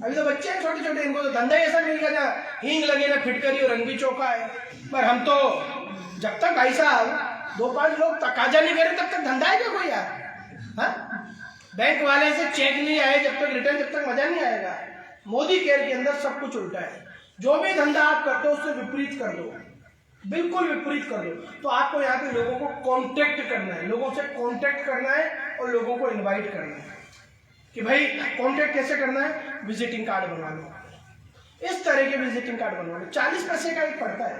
अभी तो बच्चे हैं छोटे छोटे, इनको तो धंधा ऐसा नहीं करना, हींग लगे ना फिटकरी और रंग भी चौका है। पर हम तो जब तक भाई साहब 2-5 लोग तकाजा नहीं करे तब तक धंधा है क्या कोई यार? हाँ, बैंक वाले से चेक नहीं आए जब तक रिटर्न, जब तक मजा नहीं आएगा। मोदी केयर के अंदर सब कुछ उल्टा है। जो भी धंधा आप करते हो उससे विपरीत कर दो, बिल्कुल विपरीत कर दो। तो आपको यहाँ पे लोगों को कांटेक्ट करना है, लोगों से कांटेक्ट करना है और लोगों को इनवाइट करना है। कि भाई कांटेक्ट कैसे करना है? विजिटिंग कार्ड बनवा लो, इस तरह के विजिटिंग कार्ड बनवा लो। 40 पैसे का एक पड़ता है,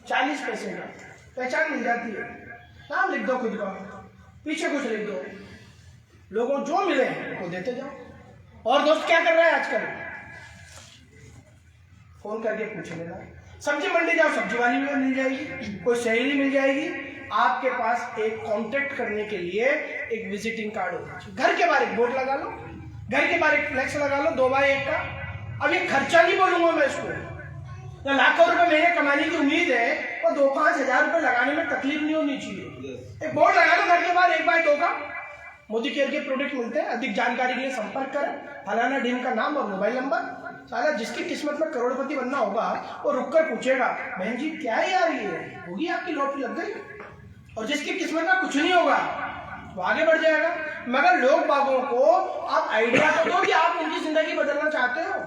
40 पैसे का, पहचान मिल जाती है। नाम लिख दो खुद का, पीछे कुछ लिख दो, लोगों जो मिले वो देते जाओ। और दोस्त क्या कर रहा है आजकल? फोन करके पूछ लेना। सब्जी मंडी जाओ, सब्जी वाली भी मिल जाएगी, कोई सहेली मिल जाएगी। आपके पास एक कांटेक्ट करने के लिए एक विजिटिंग कार्ड होगा। घर के बाहर एक बोर्ड लगा लो, घर के बाहर एक फ्लेक्स लगा लो 2x1 का। अब ये खर्चा नहीं बोलूंगा मैं इसको, या लाखों रुपए महीने कमाने की उम्मीद है और 2-5 हजार रुपए लगाने में तकलीफ नहीं होनी चाहिए। एक बोर्ड लगा लो घर के बाहर 1x2 का, मोदी केयर के प्रोडक्ट मिलते हैं, अधिक जानकारी के लिए संपर्क करें, फलाना डीम का नाम और मोबाइल नंबर। साला जिसकी किस्मत में करोड़पति बनना होगा वो रुककर पूछेगा, बहन जी क्या है यार, ये होगी आपकी लॉटरी लग गई। और जिसकी किस्मत में कुछ नहीं होगा वो आगे बढ़ जाएगा। मगर लोग बागों को आप आइडिया तो दो कि आप उनकी जिंदगी बदलना चाहते हो।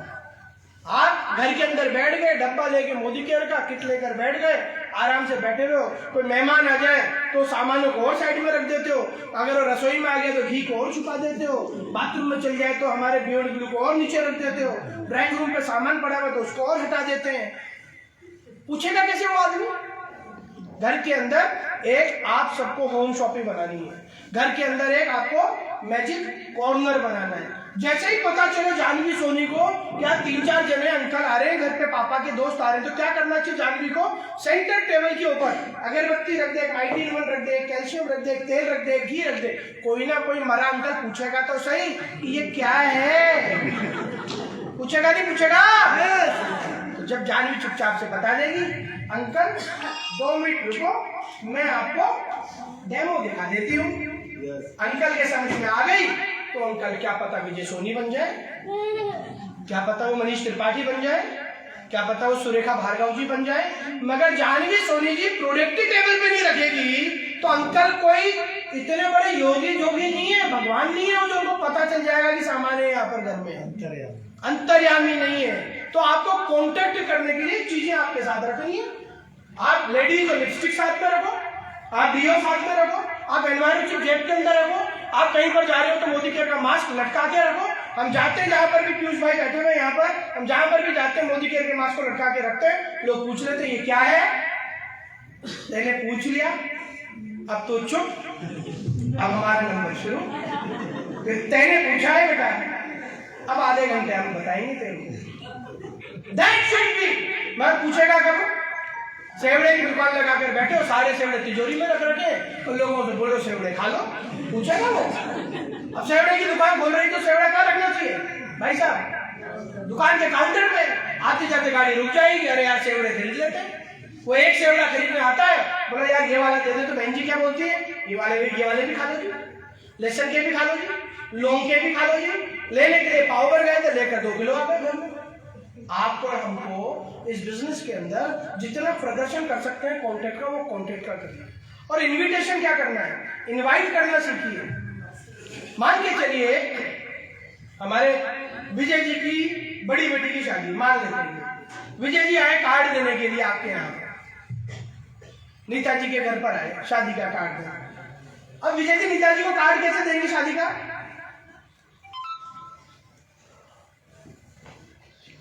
आप घर के अंदर बैठ गए, डब्बा लेके मोदी केयर का किट लेकर बैठ गए, आराम से बैठे हुए हो। कोई मेहमान आ जाए तो सामानों को और साइड में रख देते हो, अगर वो रसोई में आ गया तो घी को और छुपा देते हो, बाथरूम में चल जाए तो हमारे बियर्ड ग्लू को और नीचे रख देते हो, ड्राइंग रूम पे सामान पड़ा हुआ तो उसको और हटा देते हैं। पूछेगा कैसे वो आदमी? घर के अंदर एक आप सबको होम शॉपिंग बनानी है, घर के अंदर एक आपको मैजिक कॉर्नर बनाना है। जैसे ही पता चले जानवी सोनी को या 3-4 जने अंकल आ रहे हैं घर पे, पापा के दोस्त आ रहे हैं, तो क्या करना चाहिए? जानवी को सेंटर टेबल के ऊपर अगरबत्ती रख दे, माइटीन रख दे, कैल्शियम रख दे, तेल रख दे, घी रख दे। कोई ना कोई मरा अंकल पूछेगा तो सही कि ये क्या है, पूछेगा नहीं पूछेगा? तो जब जानवी चुपचाप से बता देगी, अंकल 2 मिनट रुको मैं आपको डेमो दिखा देती हूँ। अंकल के समझ में आ गई तो अंकल क्या पता विजय सोनी बन जाए, क्या पता वो मनीष त्रिपाठी बन जाए, क्या पता वो सुरेखा भार्गव जी बन जाए। मगर जानवी सोनी जी प्रोडक्ट टेबल पे नहीं रखेगी तो अंकल कोई इतने बड़े योगी जोगी नहीं है, भगवान नहीं है जो उनको पता चल जाएगा कि सामान है यहाँ पर घर में, अंतर्यामी नहीं है। तो आपको कॉन्टेक्ट करने के लिए चीजें आपके साथ रखनी है। आप लेडीज लिपस्टिक साथ में रखो, आप डीओ साथ में रखो, आप एनवायरमेंट जेब के अंदर रखो, आप कहीं पर जा रहे हो तो मोदी केयर का मास्क लटका के रखो। हम जाते हैं जहां पर भी, पीयूष भाई बैठे हुए यहाँ पर, हम जहां पर भी जाते हैं मोदी केयर के मास्क को लटका के रखते हैं। लोग पूछ लेते हैं ये क्या है, मैंने पूछ लिया अब तो चुप, अब हमारा नंबर शुरू। तेने पूछा है बेटा, अब आधे घंटे हम बताएंगे तेरे। That should be. मैं पूछेगा कब? सेवड़े की दुकान लगा कर बैठे हो, सारे सेवड़े तिजोरी में रख रखे तो लोगों से बोलो सेवड़े खा लो, पूछेगा वो? अब सेवड़े की दुकान खोल रही तो सेवड़ा क्या रखना चाहिए भाई साहब? दुकान के काउंटर पे आते जाते गाड़ी रुक जाएगी, अरे यार सेवड़े खरीद लेते हैं। वो एक सेवड़ा खरीदने आता है, बोला यार ये वाला दे दे, तो बहन जी क्या बोलती है, ये वाले भी खा लो जी, लहसुन के भी खा लो जी, लौंग के भी खा लो जी। लेने के लिए पाव पर गए थे, लेकर 2 किलो आ गए घर में। आपको हमको इस बिजनेस के अंदर जितना प्रदर्शन कर सकते हैं कॉन्टेक्ट का, वो कॉन्टेक्ट का करना है। और इन्विटेशन क्या करना है? इनवाइट करना सीखिए। मान के चलिए हमारे विजय जी की बड़ी बेटी की शादी, मान लेते हैं विजय जी आए कार्ड देने के लिए आपके यहाँ, नेताजी के घर पर आए शादी का कार्ड देने। अब विजय जी नेताजी को कार्ड कैसे देंगे शादी का?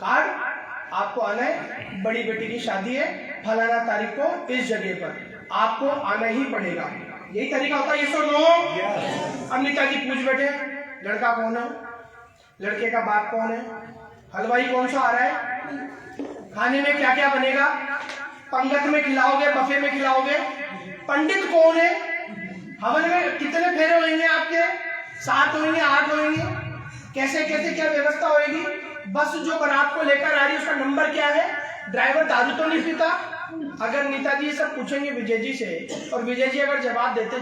कार्ड आपको आना है, बड़ी बेटी की शादी है फलाना तारीख को इस जगह पर, आपको आना ही पड़ेगा। यही तरीका होता है, ये सो नो। अब नेताजी पूछ बैठे लड़का कौन है, लड़के का बाप कौन है, हलवाई कौन सा आ रहा है, खाने में क्या क्या बनेगा, पंगत में खिलाओगे, बफे में खिलाओगे, पंडित कौन है, हवन में कितने फेरे होंगे आपके, 7 होंगे 8 होंगे, कैसे कैसे क्या व्यवस्था होगी, बस जो बारात को लेकर आ रही है उसका नंबर क्या है, ड्राइवर दारू तो नहीं पीता। अगर नेताजी ये सब पूछेंगे विजय जी से और विजय जी अगर जवाब देते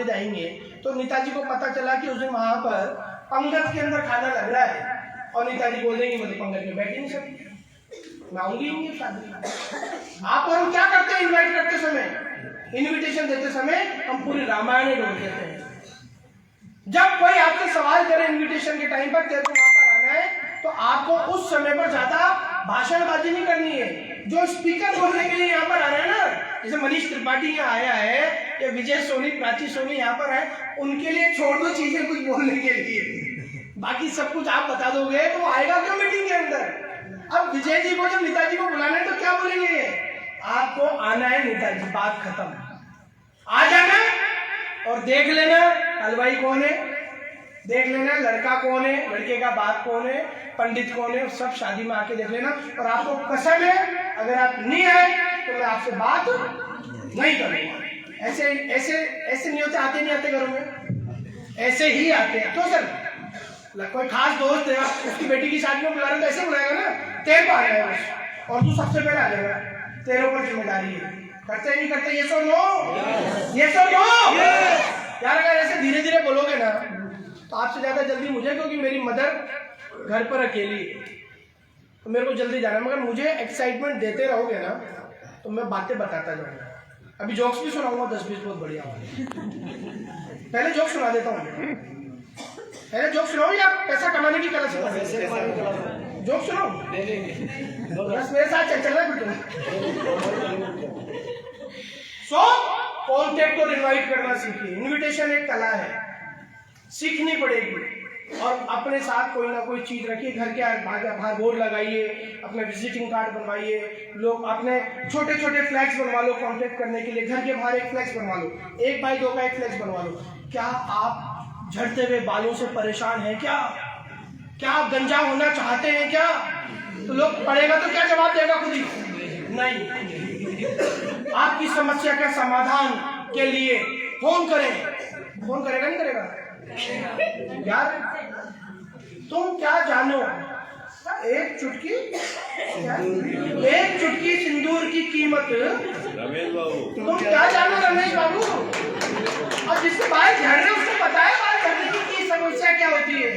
जाएंगे तो नेताजी को पता चला कि उस दिन वहां पर पंगत के अंदर खाना लग रहा है और नेताजी बोल देंगे मुझे पंगत में बैठ नहीं सकती, मैं आऊंगी नहीं शादी। आप और हम क्या करते हैं इनवाइट करते समय, इनविटेशन देते समय हम पूरी रामायण ढूंढ देते हैं। जब कोई आपसे सवाल करे इनविटेशन के टाइम पर तेरे को वहां पर आना है तो आपको उस समय पर ज्यादा भाषणबाजी नहीं करनी है। जो स्पीकर बोलने के लिए यहाँ पर आ रहे हैं ना, जैसे मनीष त्रिपाठी यहाँ आया है या विजय सोनी, प्राची सोनी यहाँ पर है, उनके लिए छोड़ दो चीजें कुछ बोलने के लिए, बाकी सब कुछ आप बता दोगे तो आएगा क्यों मीटिंग के अंदर। अब विजय जी को जब नेताजी को बुलाना है तो क्या बोलेंगे, आपको आना है नेताजी, बात खत्म, आ जाना और देख लेना हलवाई कौन है, देख लेना लड़का कौन है, लड़के का बाप कौन है, पंडित कौन है, सब शादी में आके देख लेना। और आपको कसम है अगर आप नहीं आए तो मैं आपसे बात नहीं करूंगा। ऐसे ऐसे ऐसे नहीं होते, आते नहीं आते घरों में, ऐसे ही आते हैं। तो सर कोई खास दोस्त है उसकी बेटी की शादी में बुला रहे तो ऐसे बुलाएगा ना, तेरे को आ जाएगा और तू सबसे पहले आ जाएगा, तेरे ऊपर जिम्मेदारी है। करते नहीं करते, ये सो नो, ये सो नो यार। अगर ऐसे धीरे धीरे बोलोगे ना तो आपसे ज्यादा जल्दी मुझे, क्योंकि मेरी मदर घर पर अकेली है तो मेरे को जल्दी जाना है, मगर मुझे एक्साइटमेंट देते रहोगे ना तो मैं बातें बताता जाऊंगा। अभी जोक्स भी सुनाऊंगा 10-20 बहुत बढ़िया। पहले जोक सुना देता हूँ, पहले जोक सुनाओ या पैसा कमाने की कला सिखाओ? जोक सुनाओ, बस मेरे साथ चल रहा है। सो कॉन्टेक्ट और इनवाइट करना सीखिए। इनविटेशन एक कला है, सीखनी पड़ेगी। और अपने साथ कोई ना कोई चीज रखिए, घर के बाहर बोर्ड लगाइए, अपने विजिटिंग कार्ड बनवाइए, लोग अपने छोटे छोटे फ्लैग्स बनवा लो कॉन्टेक्ट करने के लिए, घर के बाहर एक फ्लैक्स बनवा लो, 1x2 का एक फ्लैक्स बनवा लो। क्या आप झड़ते हुए बालों से परेशान हैं क्या? क्या आप गंजा होना चाहते हैं क्या? तो लोग पढ़ेगा तो क्या जवाब देगा खुद ही? नहीं। आपकी समस्या के समाधान के लिए फोन करें। फोन करेगा नहीं करेगा? यार तुम क्या जानो, एक चुटकी सिंदूर की कीमत, रमेश बाबू तुम क्या जानो रमेश बाबू। और जिसके बाल झड़ रहे उसको पता है बाल झड़ने की समस्या क्या होती है।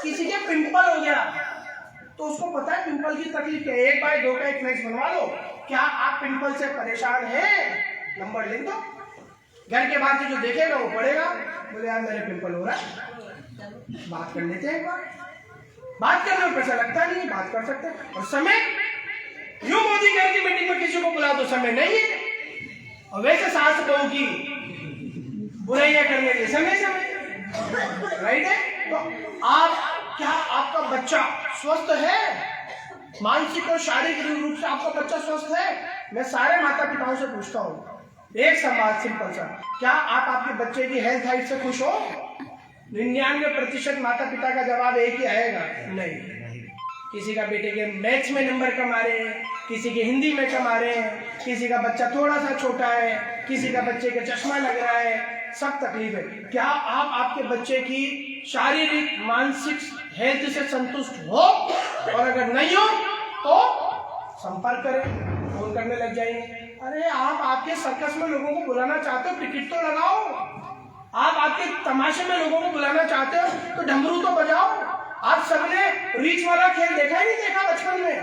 किसी के पिंपल हो गया तो उसको पता है पिंपल की तकलीफ है, 1x2 का एक फ्लैक्स बनवा लो। क्या आप पिंपल से परेशान हैं? नंबर लिख दो, घर के बाहर से जो देखेगा वो पढ़ेगा, बोले यार मेरे पिंपल हो रहा है, बात कर लेते हैं। बात करने में पैसा लगता नहीं, बात कर सकते हैं। और समय, यूं मोदी कह की मीटिंग में किसी को बुला दो, समय नहीं है। और वैसे सास बहू की बुराइयां करने के समय राइट है। तो आप क्या आपका बच्चा स्वस्थ है? मानसिक और शारीरिक रूप से आपका बच्चा स्वस्थ है? मैं सारे माता पिताओं से पूछता हूँ एक सवाल सिंपल सा, क्या आप आपके बच्चे की हेल्थ हाइट से खुश हो? 99% माता पिता का जवाब एक ही आएगा, नहीं। किसी का बेटे के मैथ्स में नंबर कम आ रहे हैं, किसी के हिंदी में कम आ रहे हैं, किसी का बच्चा थोड़ा सा छोटा है, किसी का बच्चे का चश्मा लग रहा है, सब तकलीफ है। क्या आप आपके बच्चे की शारीरिक मानसिक हेल्थ से संतुष्ट हो? और अगर नहीं हो तो संपर्क करें, फोन करने लग जाएंगे। अरे आप आपके सर्कस में लोगों को बुलाना चाहते हो, टिकट तो लगाओ। आप आपके तमाशे में लोगों को बुलाना चाहते हो तो डमरू तो बजाओ। आप सबने रीच वाला खेल देखा ही नहीं देखा बचपन में?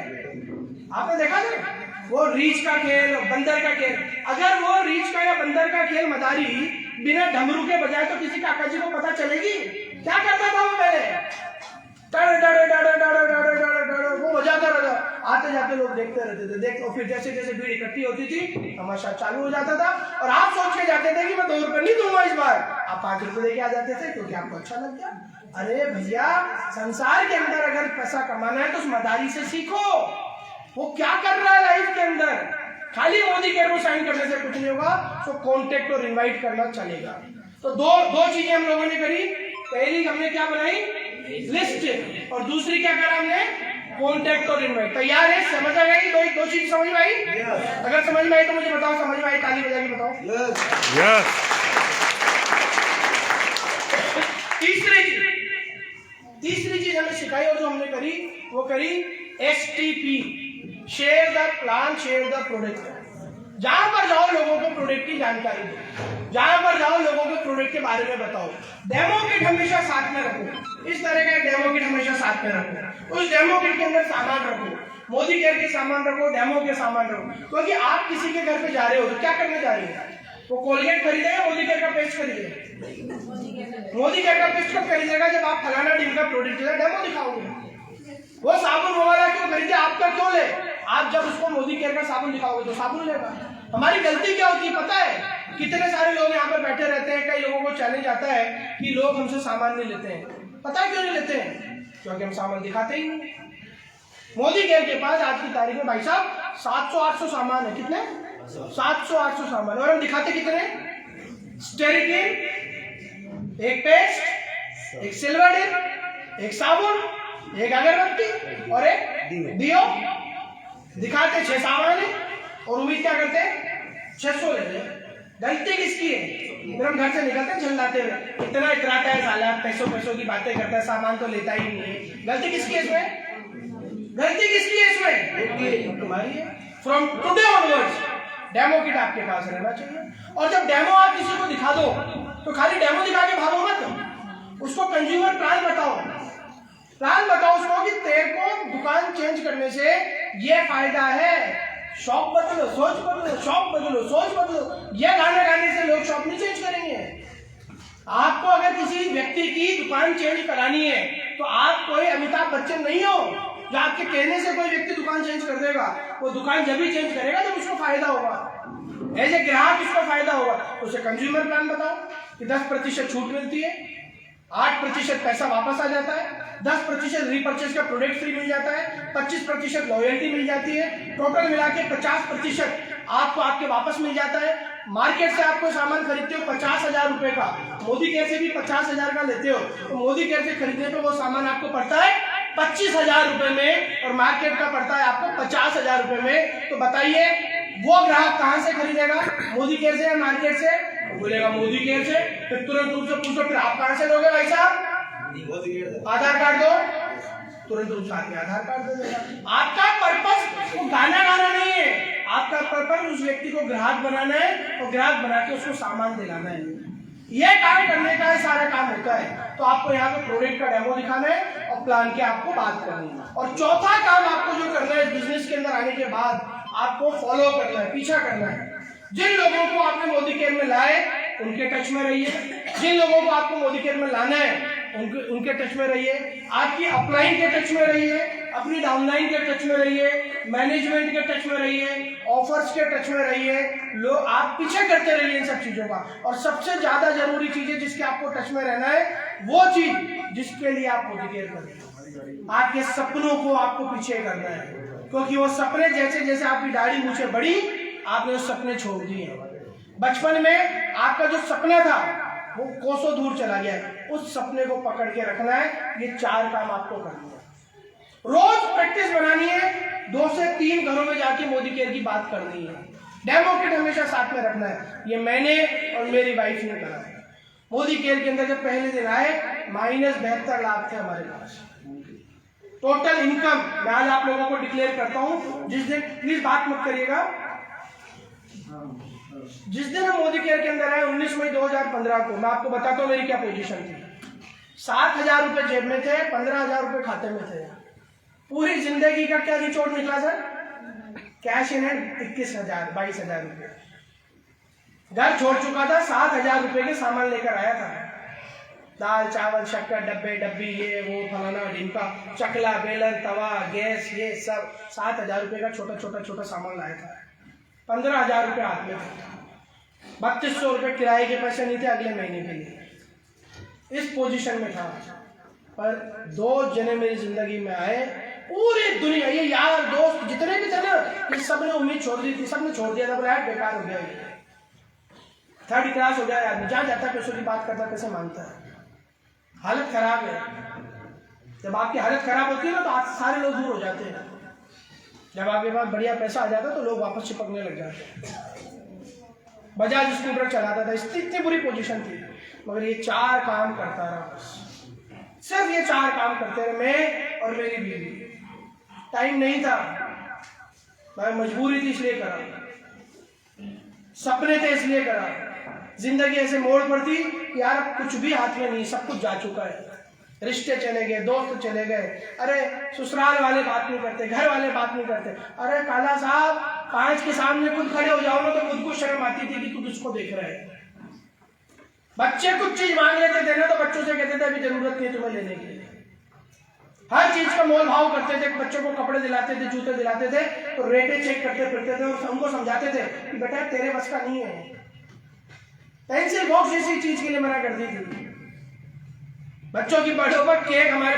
आपने देखा था वो रीच का खेल, बंदर का खेल? अगर वो रीच का या बंदर का खेल मदारी बिना डमरू के बजाए तो किसी काका जी को पता चलेगी? क्या करता था वो पहले? वो बजाता रहता, आते जाते लोग देखते रहते थे। देख, और फिर जैसे जैसे भीड़ इकट्ठी होती थी तमाशा चालू हो जाता था, और आप सोच के जाते थे कि मैं 2 रुपए नहीं दूंगा इस बार, आप 5 रुपए लेके आ जाते थे क्योंकि आपको अच्छा लग गया। अरे भैया, संसार के अंदर अगर पैसा कमाना है तो समझदारी से सीखो। वो क्या कर रहा है लाइफ के अंदर, खाली मोदी के रूल साइन करने से कुछ नहीं होगा, तो कॉन्टेक्ट और इनवाइट करना चलेगा। तो दो चीजें हम लोगों ने करी। पहली हमने क्या बनाई, लिस्ट, और दूसरी क्या करा हमने, कॉन्टेक्ट और इनवाइट। तैयार है, समझ आ गई? दो चीज समझ में आई? अगर समझ में आई तो मुझे बताओ, समझ में आई? ताली बजा के बताओ। तीसरी चीज हमें सिखाई और जो हमने करी वो करी STP, share the plan, share the product. जहां पर जाओ लोगों को प्रोडक्ट की जानकारी दो, जहां पर जाओ लोगों को प्रोडक्ट के बारे में बताओ। डेमो किट हमेशा साथ में रखो, इस तरह का एक डेमो किट हमेशा साथ में रखो। उस डेमो किट के अंदर सामान रखो, मोदी केयर के सामान रखो, डेमो के सामान रखो। क्योंकि आप किसी के घर पे जा रहे हो तो क्या करने जा रहे हो? वो कोलगेट खरीदेगा, मोदी केयर का पेस्ट खरीदेगा? मोदी केयर का पेस्ट कब खरीदेगा? जब आप फलाना टीम का प्रोडक्ट डेमो दिखाओगे। वो साबुन वाला क्यों खरीदे, आपका क्यों ले? आप जब उसको मोदी केयर का साबुन दिखाओगे तो साबुन लेगा। हमारी गलती क्या होती है पता है? कितने सारे लोग यहाँ पर बैठे रहते हैं, कई लोगों को चैलेंज आता है कि लोग हमसे सामान नहीं लेते हैं। पता है क्यों नहीं लेते हैं? क्योंकि हम सामान दिखाते ही नहीं। मोदी केयर के पास आज की तारीख में भाई साहब 700-800 सामान है। कितने? 700-800 सामान। और हम दिखाते कितने? स्टेरिकिन, एक पेस्ट, एक सिल्वर डिप, एक साबुन, एक अगरबत्ती और एक दियो। दिखाते 6 सामान है और उम्मीद क्या करते हैं 600 लेते हैं। गलती किसकी है? फिर हम घर से निकलते हैं झल्लाते हुए, इतना इतराता है साला, पैसों की बातें करता है, सामान तो लेता ही नहीं है। गलती किसकी है इसमें? गलती किसकी है इसमें? तुम्हारी है। From today onwards demo kit आपके पास रहना चाहिए। और जब डेमो आप किसी को दिखा दो तो खाली डेमो दिखा के भागो मत, उसको कंज्यूमर प्लान बताओ। प्लान बताओ उसको कि तेरे को दुकान चेंज करने से ये फायदा है, शॉप बदलो, सोच बदलो, शॉप बदलो, सोच बदलो। ये गाना गाने से लोग शॉप नहीं चेंज करेंगे। आपको अगर किसी व्यक्ति की दुकान चेंज करानी है तो आप कोई अमिताभ बच्चन नहीं हो जो आपके कहने से कोई व्यक्ति दुकान चेंज कर देगा। वो दुकान जब भी चेंज करेगा जब उसको फायदा होगा, ऐसे ग्राहक उसको फायदा होगा। उसे कंज्यूमर प्लान बताओ कि 10% छूट मिलती है, 8% पैसा वापस आ जाता है, 10% रीपर्चेज का प्रोडक्ट फ्री मिल जाता है, 25% लॉयल्टी मिल जाती है, टोटल मिला के 50% आपको आपके वापस मिल जाता है। मार्केट से आप कोई सामान खरीदते हो 50,000 रुपए का, मोदी केयर से भी 50,000 का लेते हो, तो मोदी केयर से खरीदने पे वो सामान आपको पड़ता है 25,000 रुपए में और मार्केट का पड़ता है आपको 50,000 रुपए में। तो बताइए वो ग्राहक कहां से खरीदेगा, मोदी केयर से या मार्केट से? बोलेगा मोदी केयर से। फिर तुरंत रूप से पूछो फिर आप कहां से दोगे भाई साहब? आधार कार्ड दो, तुरंत रूप से आदमी आधार कार्ड दे देगा। आपका पर्पस वो गाना गाना नहीं है, आपका पर्पस उस व्यक्ति को ग्राहक बनाना है और ग्राहक बना के उसको सामान दिलाना है। ये काम करने का सारा काम होता है। तो आपको यहाँ पे प्रोडक्ट का डेमो दिखाना है और प्लान की आपको बात करनी है। और चौथा काम आपको जो करना है बिजनेस के अंदर आने के बाद आपको फॉलो करना है, पीछा करना है। जिन लोगों को आपने मोदी केयर में लाए उनके टच में रहिए, जिन लोगों को आपको मोदी केयर में लाना है उनके टच में रहिए, आपकी अपलाइन के टच में रहिए, अपनी डाउनलाइन के टच में रहिए, मैनेजमेंट के टच में रहिए, ऑफर्स के टच में रहिए। लोग आप पीछे करते रहिए इन सब चीजों का। और सबसे ज्यादा जरूरी चीज है जिसके आपको टच में रहना है, वो चीज जिसके लिए आप मोदी केयर करते हैं, आपके सपनों को आपको पीछे करना है। क्योंकि वो सपने जैसे जैसे आपकी दाढ़ी मूछें बढ़ी आपने वो सपने छोड़ दिए। बचपन में आपका जो सपना था वो कोसों दूर चला गया, उस सपने को पकड़ के रखना है। ये 4 काम आपको करना है। रोज प्रैक्टिस बनानी है, 2 से 3 घरों में जाके मोदी केयर की बात करनी है। डेमो किट हमेशा साथ में रखना है। ये मैंने और मेरी वाइफ ने करा है। मोदी केयर के अंदर जब पहले दिन आए -72 लाख थे हमारे पास टोटल इनकम। मैं आज आप लोगों को डिक्लेयर करता हूं, जिस दिन प्लीज बात मत करिएगा, जिस दिन हम मोदी केयर के अंदर आए 19 मई 2015 को, मैं आपको बताता हूँ मेरी क्या पोजीशन थी। 7,000 रुपए जेब में थे, 15,000 रुपए खाते में थे। पूरी जिंदगी का क्या निचोड़ निकला सर? कैश इन हैंड 22,000 रुपए। घर छोड़ चुका था, 7,000 रुपए के सामान लेकर आया था। दाल चावल शक्कर डब्बे डब्बी ये वो फलाना ढिमका चकला बेलन तवा गैस ये सब 7,000 रुपये का छोटा सामान लाया था। 15,000 रुपये हाथ में था। 3200 रुपये किराए के पैसे नहीं थे अगले महीने के लिए। इस पोजीशन में था। पर 2 जने मेरी जिंदगी में आए, पूरी दुनिया ये यार दोस्त जितने भी थे ना, ये सब ने उम्मीद छोड़ दी थी, सब ने छोड़ दिया था, बोला बेकार हो गया ये, 3rd क्लास हो गया आदमी, जहाँ जाता है पैसों की बात करता कैसे मानता है। हालत खराब है। जब आपकी हालत खराब होती है ना तो आप सारे लोग दूर हो जाते हैं। जब आपके पास बढ़िया पैसा आ जाता है तो लोग वापस चिपकने लग जाते हैं। बजाज स्कूटर चलाता था, इतनी बुरी पोजीशन थी, मगर ये 4 काम करता रहा, बस सिर्फ ये 4 काम करते रहे, मैं और मेरी बीवी। टाइम नहीं था, मैं मजबूरी थी इसलिए करा, सपने थे इसलिए करा। जिंदगी ऐसे मोड़ पर थी कि यार कुछ भी हाथ में नहीं, सब कुछ जा चुका है। रिश्ते चले गए, दोस्त चले गए, अरे ससुराल वाले बात नहीं करते, घर वाले बात नहीं करते। अरे काला साहब, कांच के सामने खुद खड़े हो जाओ ना तो खुद को शर्म आती थी कि तू किसको देख रहा है। बच्चे कुछ चीज मांग लेते थे ना तो बच्चों से कहते थे अभी जरूरत नहीं तुम्हें लेने की। हर चीज का मोल भाव करते थे, बच्चों को कपड़े दिलाते थे, जूते दिलाते थे तो रेटे चेक करते फिरते थे और उनको समझाते थे कि बेटा तेरे बस का नहीं है। पेंसिल बॉक्स जैसी चीज के लिए मना करती थी। बच्चों की बर्थडे पर केक हमारे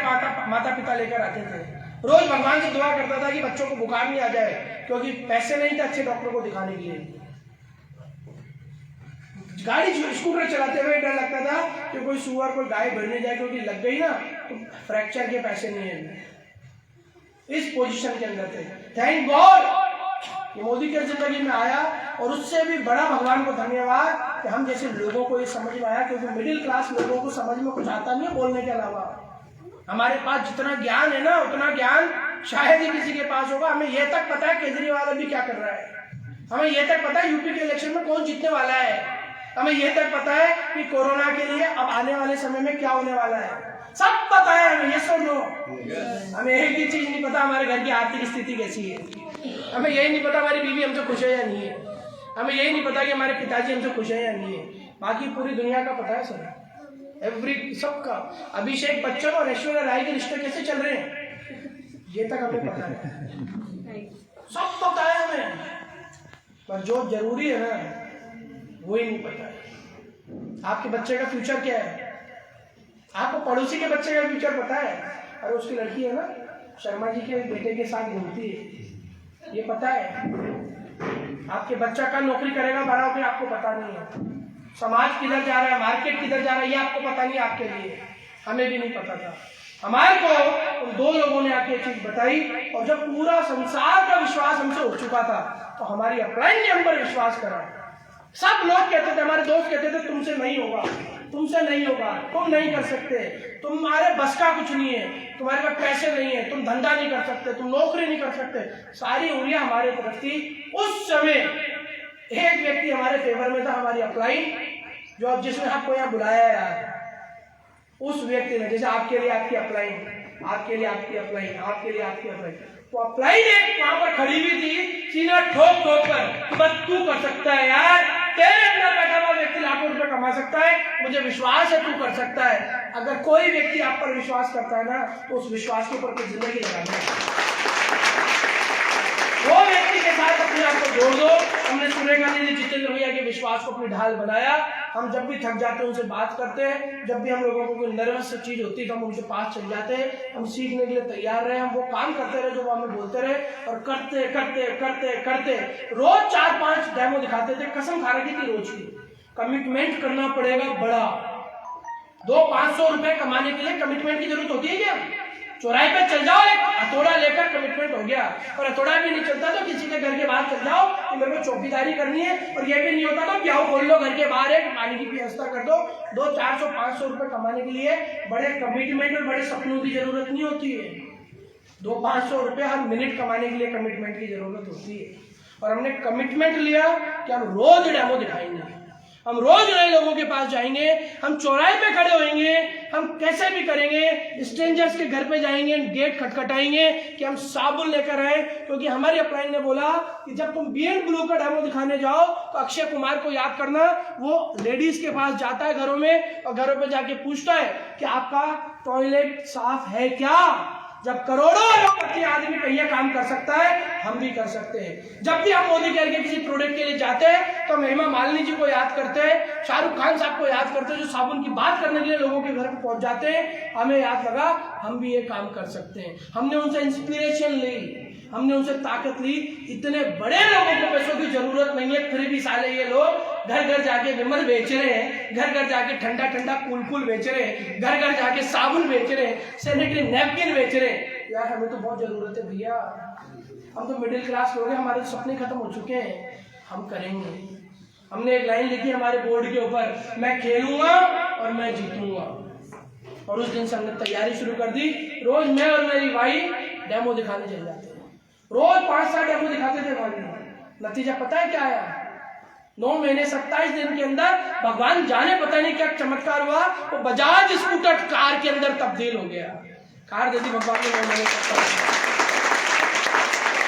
माता पिता लेकर आते थे। रोज भगवान से दुआ करता था कि बच्चों को बुखार नहीं आ जाए, क्योंकि पैसे नहीं थे अच्छे डॉक्टर को दिखाने के लिए। गाड़ी स्कूटर चलाते हुए डर लगता था कि कोई सुअर कोई गाय बढ़ने जाए, क्योंकि लग गई ना तो फ्रैक्चर के पैसे नहीं है। इस पोजीशन के अंदर थे। थैंक गॉड ये मोदी के जिंदगी में आया, और उससे भी बड़ा भगवान को धन्यवाद कि हम जैसे लोगों को ये समझ में आया, क्योंकि मिडिल क्लास लोगों को समझ में कुछ आता नहीं है बोलने के अलावा। हमारे पास जितना ज्ञान है ना उतना ज्ञान शायद ही किसी के पास होगा। हमें यह तक पता है केजरीवाल अभी क्या कर रहा है, हमें यह तक पता है यूपी के इलेक्शन में कौन जीतने वाला है, हमें यह तक पता है कि कोरोना के लिए अब आने वाले समय में क्या होने वाला है, सब पता है हमें। ये सुन लो, हमें एक ही चीज नहीं पता, हमारे घर की आर्थिक स्थिति कैसी है। हमें यही नहीं पता हमारी बीवी हमसे खुश है या नहीं है। हमें यही नहीं पता कि हमारे पिताजी हमसे खुश है या नहीं है। बाकी पूरी दुनिया का पता है सर, एवरी सबका। अभिषेक बच्चन और ऐश्वर्या राय के रिश्ते कैसे चल रहे हैं ये तक हमें पता है, सब पता है हमें, पर जो जरूरी है ना वो ही नहीं पता है। आपके बच्चे का फ्यूचर क्या है, आपको पड़ोसी के बच्चे का फ्यूचर पता है। अरे उसकी लड़की है ना शर्मा जी के बेटे के साथ घूमती है, ये पता है। आपके बच्चा का नौकरी करेगा बड़ा होकर, आपको पता नहीं है। समाज किधर जा रहा है, मार्केट किधर जा रहा है, ये आपको पता नहीं। आपके लिए हमें भी नहीं पता था। हमारे को उन 2 लोगों ने आके चीज बताई, और जब पूरा संसार का विश्वास हमसे उठ चुका था तो हमारी अपलाइन ने हम पर विश्वास करा। सब लोग कहते थे, हमारे दोस्त कहते थे तुमसे नहीं होगा, तुमसे नहीं होगा, तुम नहीं कर सकते, तुम्हारे बस का कुछ नहीं है, तुम्हारे पास पैसे नहीं है, तुम धंधा नहीं कर सकते, तुम नौकरी नहीं कर सकते। सारी उंगलियां हमारे तरफ थी। उस समय एक व्यक्ति हमारे फेवर में था, हमारी अपलाइन, जो अब जिसने आपको यहाँ बुलाया यार, उस व्यक्ति ने, जैसे आपके लिए आपकी अपलाइन, आपके लिए आपकी अपलाइन, आपके लिए आपकी अपलाइन, तो अपलाइन एक वहां पर खड़ी हुई थी सीधा ठोक ठोक कर, बस तू कर सकता है यार, तेरे अंदर बैठा हुआ व्यक्ति लाखों रुपए कमा सकता है, मुझे विश्वास है तू कर सकता है। अगर कोई व्यक्ति आप पर विश्वास करता है ना तो उस विश्वास के ऊपर कुछ जिंदगी लगाना है। वो व्यक्ति के साथ अपने आप को जोड़ दो। हमने सुरेखा जी जितेंद्र भैया के विश्वास को अपनी ढाल बनाया। हम जब भी थक जाते हैं उनसे बात करते हैं, जब भी हम लोगों को कोई नर्वस चीज होती है तो हम उनके पास चल जाते हैं। हम सीखने के लिए तैयार रहे, हम वो काम करते रहे जो वो हमें बोलते रहे, और करते करते करते करते रोज 4-5 डेमो दिखाते थे। कसम खा रखी थी रोज की। कमिटमेंट करना पड़ेगा बड़ा। 200-500 रुपए कमाने के लिए कमिटमेंट की जरूरत होती है क्या? चौराहे पे चल जाओ, एक हथौड़ा लेकर कमिटमेंट हो गया, और हथौड़ा भी नहीं चलता तो किसी के घर के बाहर चल जाओ कि मेरे को चौकीदारी करनी है, और ये भी नहीं होता तो प्याऊ खोल लो घर के बाहर, एक पानी की व्यवस्था कर दो। 200-400-500 रुपए कमाने के लिए बड़े कमिटमेंट और बड़े सपनों की जरूरत नहीं होती है। 200-500 रुपए हर मिनट कमाने के लिए कमिटमेंट की जरूरत होती है। और हमने कमिटमेंट लिया कि हम रोज डेमो दिखाएंगे, हम रोज नए लोगों के पास जाएंगे, हम चौराहे पे खड़े होंगे, हम कैसे भी करेंगे, स्ट्रेंजर्स के घर पे जाएंगे, गेट खटखटाएंगे कि हम साबुन लेकर आए, क्योंकि हमारे अपलाइन ने बोला कि जब तुम बियॉन्ड ब्लू का डेमो दिखाने जाओ तो अक्षय कुमार को याद करना, वो लेडीज के पास जाता है घरों में और घरों पे जाके पूछता है कि आपका टॉयलेट साफ है क्या। जब करोड़ों अरबपति आदमी का यह काम कर सकता है, हम भी कर सकते हैं। जब भी हम मोदी केयर के किसी प्रोडक्ट के लिए जाते हैं तो हेमा मालिनी जी को याद करते हैं, शाहरुख खान साहब को याद करते हैं, जो साबुन की बात करने के लिए लोगों के घर पे पहुंच जाते हैं। हमें याद लगा हम भी ये काम कर सकते हैं। हमने उनसे इंस्पिरेशन ली, हमने उनसे ताकत ली। इतने बड़े लोगों को पैसों की जरूरत नहीं है, फिर भी साले ये लोग घर घर जाके विमल बेच रहे हैं, घर घर जाके ठंडा ठंडा कूल बेच रहे हैं, घर घर जाके साबुन बेच रहे हैं, सैनिटरी नैपकिन बेच रहे हैं। यार हमें तो बहुत जरूरत है भैया, हम तो मिडिल क्लास लोग हैं, हमारे तो सपने खत्म हो चुके हैं, हम करेंगे। हमने एक लाइन लिखी हमारे बोर्ड के ऊपर, मैं खेलूंगा और मैं जीतूंगा। और उस दिन से हमने तैयारी शुरू कर दी। रोज मैं और मेरी भाई डेमो दिखाने चले जाते हैं, रोज 5-7 डेमो दिखाते थे भाई। नतीजा पता है क्या आया? 9 महीने 27 दिन के अंदर भगवान जाने पता नहीं क्या चमत्कार हुआ, वो बजाज स्कूटर कार के अंदर तब्दील हो गया। कार दे दी भगवान ने 9 महीने 27।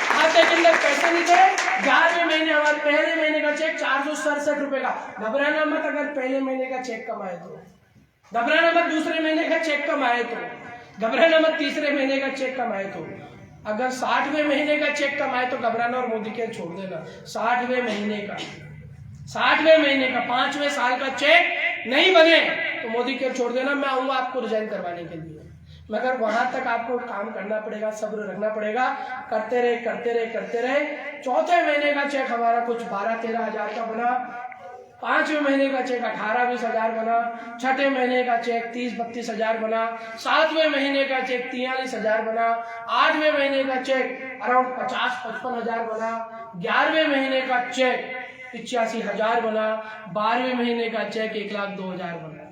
खाते के अंदर पैसे नहीं थे। 11वें महीने हमारे पहले महीने का चेक 467 रुपए का। घबराना मत, अगर पहले महीने का चेक कम आए तो घबराना मत, दूसरे महीने का चेक कम आए तो घबराना मत, तीसरे महीने का चेक कम आए तो, अगर 60वें महीने का चेक कम आए तो घबराना और मोदी केयर छोड़ देना। 60वें महीने का 5वें साल का चेक नहीं बने तो मोदी केयर छोड़ देना। मैं आऊंगा आपको रिजाइन करवाने के लिए, मगर वहां तक आपको काम करना पड़ेगा, सब्र रखना पड़ेगा। करते रहे। 4थे महीने का चेक हमारा कुछ 12-13 हजार का बना, 5वें महीने का चेक 18-20 हजार बना, 6ठे महीने का चेक 30-32 हजार बना, 7वें महीने का चेक 43 हजार बना, 8वें महीने का चेक अराउंड 50-55 हजार बना, 11वें महीने का चेक 85 हजार बना, 12वें महीने का चेक 1,02,000 बना।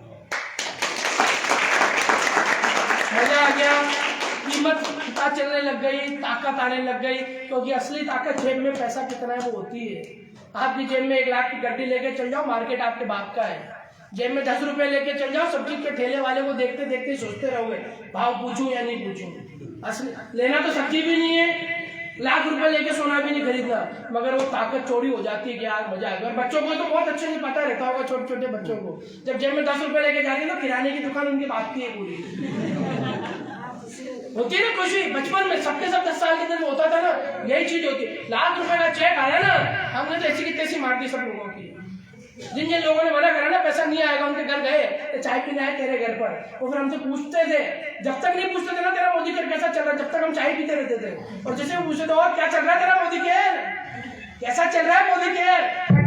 मजा आ गया, कीमत पता चलने लग गई, ताकत आने लग गई, क्योंकि असली ताकत जेब में पैसा कितना है वो होती है। आपकी जेब में 1 लाख की गड्डी लेके चल जाओ, मार्केट आपके बाप का है। जेब में 10 रुपए लेके चल जाओ, सब्जी के ठेले वाले को देखते देखते सोचते रहोगे भाव पूछूं या नहीं पूछूं। असली लेना तो सब्जी भी नहीं है, लाख रुपए लेके सोना भी नहीं खरीदना, मगर वो ताकत चोरी हो जाती है कि यार मजा आएगा। और बच्चों को तो बहुत अच्छे से पता रहता होगा, छोटे छोटे बच्चों को जब जेब में 10 रुपए लेके जाते हैं तो किराने की दुकान उनकी बात की है पूरी होती है ना खुशी। बचपन में सबके सब 10 साल के अंदर होता था ना, यही चीज होती है। 1 लाख रुपए का चेक आया ना, हमने तो ऐसी की तैसी मार दी सब लोगों की। जिन लोगों ने मना करा ना पैसा नहीं आएगा, उनके घर गए तो चाय पीने आए तेरे घर पर, वो फिर हमसे पूछते थे। जब तक नहीं पूछते थे ना तेरा मोदी केयर कैसा चल रहा है, जब तक हम चाय पीते रहते थे। और जैसे पूछते थे और क्या चल रहा है तेरा मोदी केयर, कैसा चल रहा है मोदी केयर,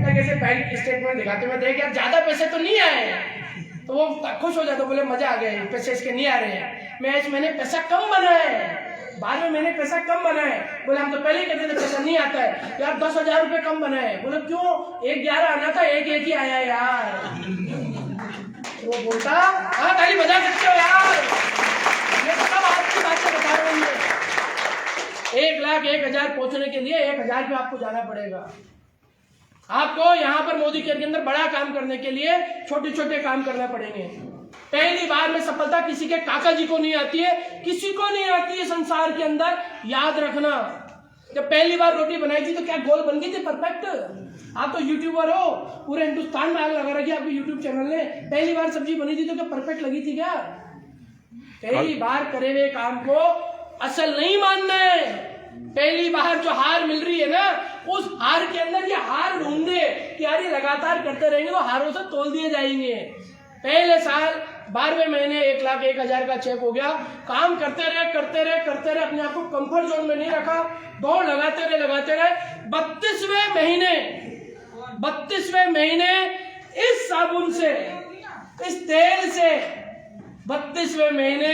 कैसे बैंक स्टेटमेंट दिखाते हुए देख यार ज्यादा पैसे तो नहीं आए, तो वो खुश हो जाते, बोले मजा आ गया, पैसे इसके नहीं आ रहे हैं। मैं इस महीने पैसा कम बना है, 12वें महीने पैसा कम बना है। बोले हम तो पहले ही कहते थे पैसा नहीं आता है यार, 10,000 रुपए कम बना है। बोले क्यों, 1-11 आना था, 1-1 ही आया यार। वो बोलता हाँ ताली बजा सकते हो यार, ये सब आपकी बातें बता रही है। 1,01,000 पहुंचने के लिए 1,000 पे आपको जाना पड़ेगा। आपको यहाँ पर मोदी केयर के अंदर बड़ा काम करने के लिए छोटे छोटे काम करना पड़ेंगे। पहली बार में सफलता किसी के काका जी को नहीं आती है, किसी को नहीं आती है संसार के अंदर, याद रखना। जब पहली बार रोटी बनाई थी तो क्या गोल बन गई थी परफेक्ट? आप तो यूट्यूबर हो, पूरे हिंदुस्तान में आग लगा रखी आपके यूट्यूब चैनल ने। पहली बार सब्जी बनी थी तो क्या परफेक्ट लगी थी क्या? पहली बार करे हुए काम को असल नहीं मानना है। पहली बार जो हार मिल रही है ना, उस हार के अंदर ये हार ढूंढे कि यार ये लगातार करते रहेंगे तो हारों से तोल दिए जाएंगे। पहले साल 12वें महीने 1,01,000 का चेक हो गया। काम करते रहे, अपने आप को कंफर्ट जोन में नहीं रखा, दौड़ लगाते रहे। 32वें महीने इस साबुन से, इस तेल से 32वें महीने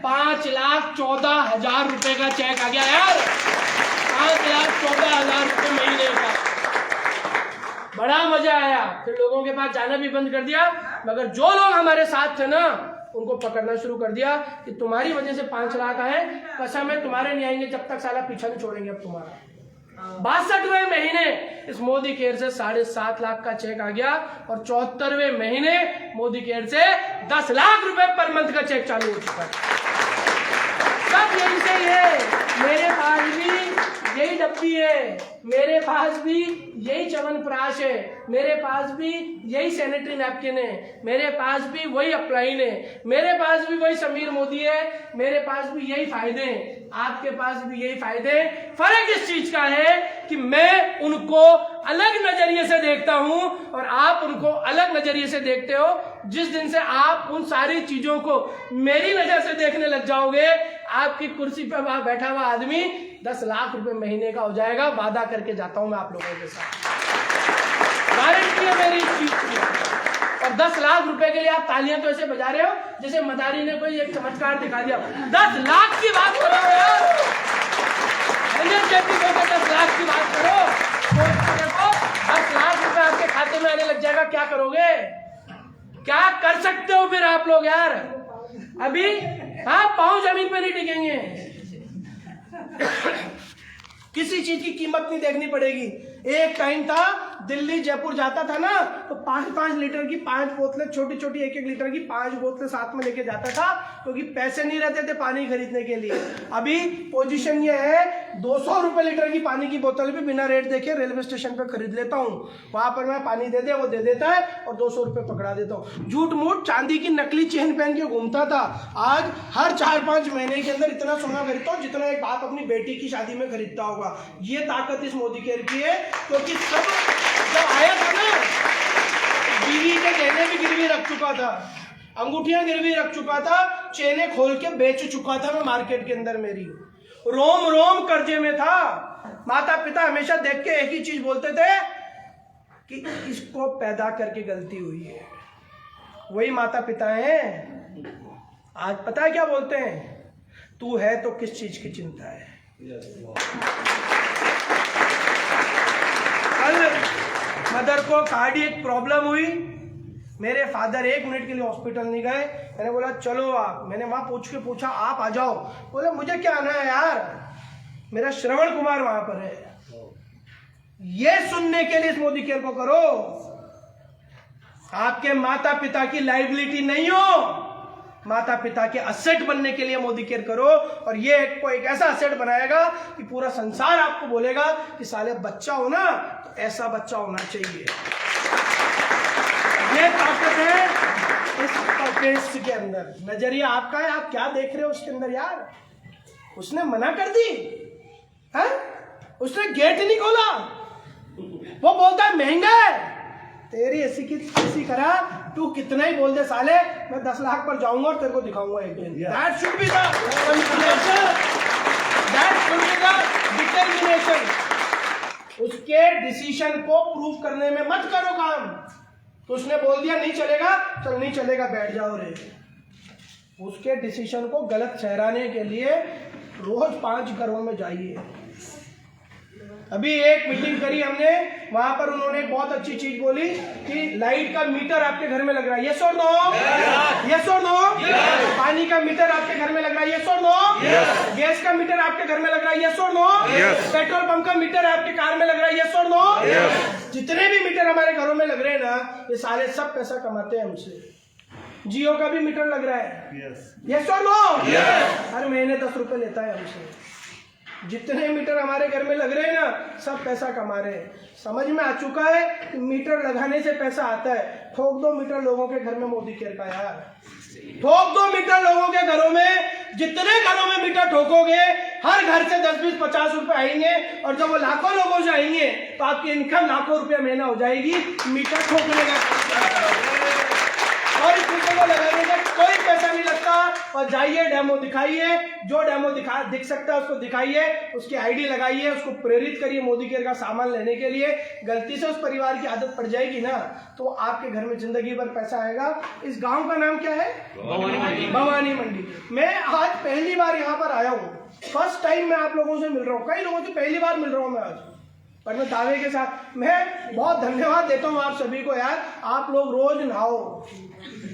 5,14,000 रुपए का चेक आ गया यार। 5,14,000 रुपए महीने का, बड़ा मजा आया। फिर लोगों के पास जाना भी बंद कर दिया, मगर जो लोग हमारे साथ थे ना उनको पकड़ना शुरू कर दिया कि तुम्हारी वजह से 5 लाख आए, कसम है तुम्हारे नहीं आएंगे जब तक साला पीछा नहीं छोड़ेंगे अब तुम्हारा। 62वें महीने इस मोदी केयर से 7.5 लाख का चेक आ गया और 74वें महीने मोदी केयर से 10 लाख रुपए पर मंथ का चेक चालू हो चुका है। सब यही से है। मेरे पास भी यही डब्बी है, मेरे पास भी यही च्यवनप्राश है, मेरे पास भी यही सैनिटरी नैपकिन है, मेरे पास भी वही अप्लाइन है, मेरे पास भी वही समीर मोदी है, मेरे पास भी यही फायदे हैं, आपके पास भी यही फायदे। फर्क इस चीज का है कि मैं उनको अलग नजरिए से देखता हूं और आप उनको अलग नजरिए से देखते हो। जिस दिन से आप उन सारी चीजों को मेरी नजर से देखने लग जाओगे, आपकी कुर्सी पर वहां बैठा हुआ आदमी 10 लाख रुपए महीने का हो जाएगा। वादा करके जाता हूं मैं आप लोगों के साथ, गारंटी है मेरी इस चीज की। और 10 लाख रुपए के लिए आप तालियां तो ऐसे बजा रहे हो जैसे मदारी ने कोई एक चमत्कार दिखा दिया। 10 लाख की बात करो यार, 10 लाख की बात करो। देखो 10 लाख रुपए आपके खाते में आने लग जाएगा, क्या करोगे? क्या कर सकते हो फिर आप लोग यार? अभी हाँ, पांव जमीन पे नहीं टिकेंगे। किसी चीज की कीमत नहीं देखनी पड़ेगी। एक टाइम था दिल्ली जयपुर जाता था ना तो 5-5 लीटर की 5 बोतलें, छोटी छोटी 1-1 लीटर की 5 बोतलें साथ में लेके जाता था, क्योंकि पैसे नहीं रहते थे पानी खरीदने के लिए। अभी पोजीशन ये है 200 रुपए लीटर की पानी की बोतल भी बिना रेट देखे रेलवे स्टेशन पे खरीद लेता हूँ। वहां पर मैं पानी दे दे, वो दे देता है और 200 रुपए पकड़ा देता हूँ। झूठ मूठ चांदी की नकली चेन पहन के घूमता था, आज हर 4-5 महीने के अंदर इतना सोना खरीदता हूँ जितना एक बाप अपनी बेटी की शादी में खरीदता होगा। ये ताकत इस मोदी केयर की है, क्योंकि सब जब आया था ना, बीवी के गहने भी गिरवी रख चुका था, अंगूठियां गिरवी रख चुका था, चेनें खोल के बेच चुका था मैं मार्केट के अंदर। मेरी रोम रोम कर्जे में था। माता पिता हमेशा देख के एक ही चीज बोलते थे कि इसको पैदा करके गलती हुई है। वही माता पिता हैं आज पता है क्या बोलते हैं? तू है तो किस चीज की चिंता है। कल मदर को कार्डियक प्रॉब्लम हुई, मेरे फादर 1 मिनट के लिए हॉस्पिटल नहीं गए। मैंने बोला चलो आप, मैंने वहां पूछा आप आ जाओ। बोले मुझे क्या आना है यार, मेरा श्रवण कुमार वहां पर है। ये सुनने के लिए इस मोदी केयर को करो। आपके माता पिता की लाइबिलिटी नहीं हो, माता पिता के असेट बनने के लिए मोदी केयर करो। और ये एक ऐसा असेट बनाएगा कि पूरा संसार आपको बोलेगा कि साले बच्चा हो ना तो ऐसा बच्चा होना चाहिए। ये ताकत है इस पेस्ट के अंदर। नजरिया आपका है, आप क्या देख रहे हो उसके अंदर यार। उसने मना कर दी है, उसने गेट नहीं खोला, वो बोलता है महंगा है। तेरी ऐसी की ऐसी करा, तू कितना ही बोल दे साले, मैं 10 लाख पर जाऊंगा और तेरे को दिखाऊंगा एक दिन। That should be the determination। उसके डिसीजन को प्रूव करने में मत करो काम। तो उसने बोल दिया नहीं चलेगा, चल नहीं चलेगा बैठ जाओ रे। उसके डिसीजन को गलत ठहराने के लिए रोज 5 घरों में जाइए। अभी एक मीटिंग करी हमने, वहां पर उन्होंने बहुत अच्छी चीज बोली कि लाइट का मीटर आपके घर में लग रहा है, यस और नो? यस और नो? पानी का मीटर आपके घर में लग रहा है, यस और नो? गैस का मीटर आपके घर में लग रहा है, यस और नो? पेट्रोल पंप का मीटर आपके कार में लग रहा है, यस और नो? जितने भी मीटर हमारे घरों में लग रहे हैं ना, ये सारे सब पैसा कमाते हैं हमसे। जियो का भी मीटर लग रहा है, यस और नो? हर महीने 10 रुपए लेता है हमसे। जितने मीटर हमारे घर में लग रहे हैं ना, सब पैसा कमा रहे हैं। समझ में आ चुका है कि मीटर लगाने से पैसा आता है। ठोक दो मीटर लोगों के घर में मोदी केयर का यार, ठोक दो मीटर लोगों के घरों में। जितने घरों में मीटर ठोकोगे, हर घर से 10, 20, 50 रुपए आएंगे और जब वो लाखों लोगों से आएंगे तो आपकी इनकम लाखों रुपए महीना हो जाएगी। मीटर ठोकने का और इस मीटर को लगाने का कोई पैसा नहीं लगता। और जाइए डेमो दिखाइए, जो डेमो दिख सकता है उसको दिखाइए, उसकी आईडी लगाइए, उसको प्रेरित करिए मोदी केयर का सामान लेने के लिए। गलती से उस परिवार की आदत पड़ जाएगी ना तो आपके घर में जिंदगी भर पैसा आएगा। इस गांव का नाम क्या है? भवानी मंडी। मैं आज पहली बार यहाँ पर आया हूँ, फर्स्ट टाइम मैं आप लोगों से मिल रहा हूँ। कई लोगों से पहली बार मिल रहा हूँ मैं आज, पर मैं दावे के साथ मैं बहुत धन्यवाद देता हूँ आप सभी को यार। आप लोग रोज नहाओ,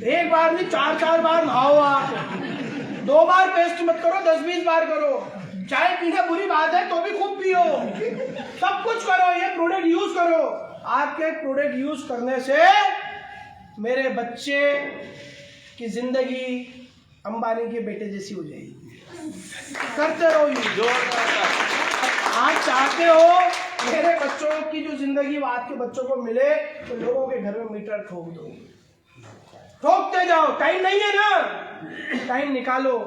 एक बार नहीं 4-4 बार नहाओ। आप 2 बार पेस्ट मत करो, 10-20 बार करो। चाय पीना बुरी बात है तो भी खूब पियो, सब कुछ करो, ये प्रोडक्ट यूज करो। आपके प्रोडक्ट यूज करने से मेरे बच्चे की जिंदगी अंबानी के बेटे जैसी हो जाएगी। करते रहो यूज। आप चाहते हो मेरे बच्चों की जो जिंदगी आपके बच्चों को मिले, तो लोगों के घर में मीटर ठोक दो, ठोकते जाओ। टाइम नहीं है ना, टाइम निकालो।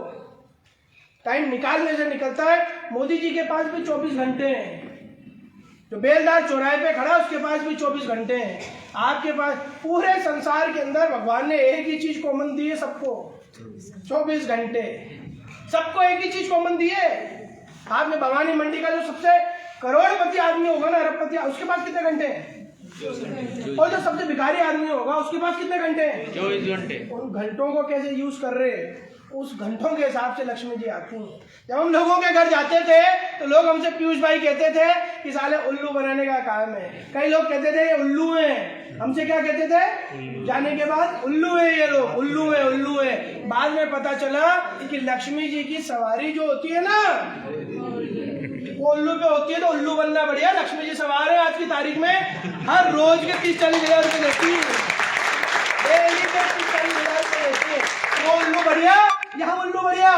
टाइम निकालने से निकलता है। मोदी जी के पास भी 24 घंटे हैं, जो बेलदार चौराहे पे खड़ा उसके पास भी 24 घंटे हैं। आपके पास पूरे संसार के अंदर भगवान ने एक ही चीज कॉमन दी है सबको, 24 घंटे। सबको एक ही चीज कॉमन दी है। आपने भवानी मंडी का जो सबसे करोड़पति आदमी होगा ना, अरबपति, उसके पास कितने घंटे हैं? और जो सबसे भिखारी आदमी होगा उसके पास कितने घंटे हैं? 24 घंटे। उन घंटों को कैसे यूज कर रहे हैं, उस घंटों के हिसाब से लक्ष्मी जी आती हैं। जब हम लोगों के घर जाते थे तो लोग हमसे पीयूष भाई कहते थे कि साले उल्लू बनाने का काम है। कई लोग कहते थे ये उल्लू हैं, हमसे क्या कहते थे? जाने के बाद उल्लू है ये लोग, उल्लू है, उल्लू है। बाद में पता चला कि लक्ष्मी जी की सवारी जो होती है ना, वो उल्लू पे होती है। तो उल्लू बनना बढ़िया, लक्ष्मी जी सवार है आज की तारीख में, हर रोज के 30-40 हजार रुपये देती है, डेली के 30-40 हजार रुपये देती है। वो उल्लू बढ़िया, यहाँ उल्लू बढ़िया,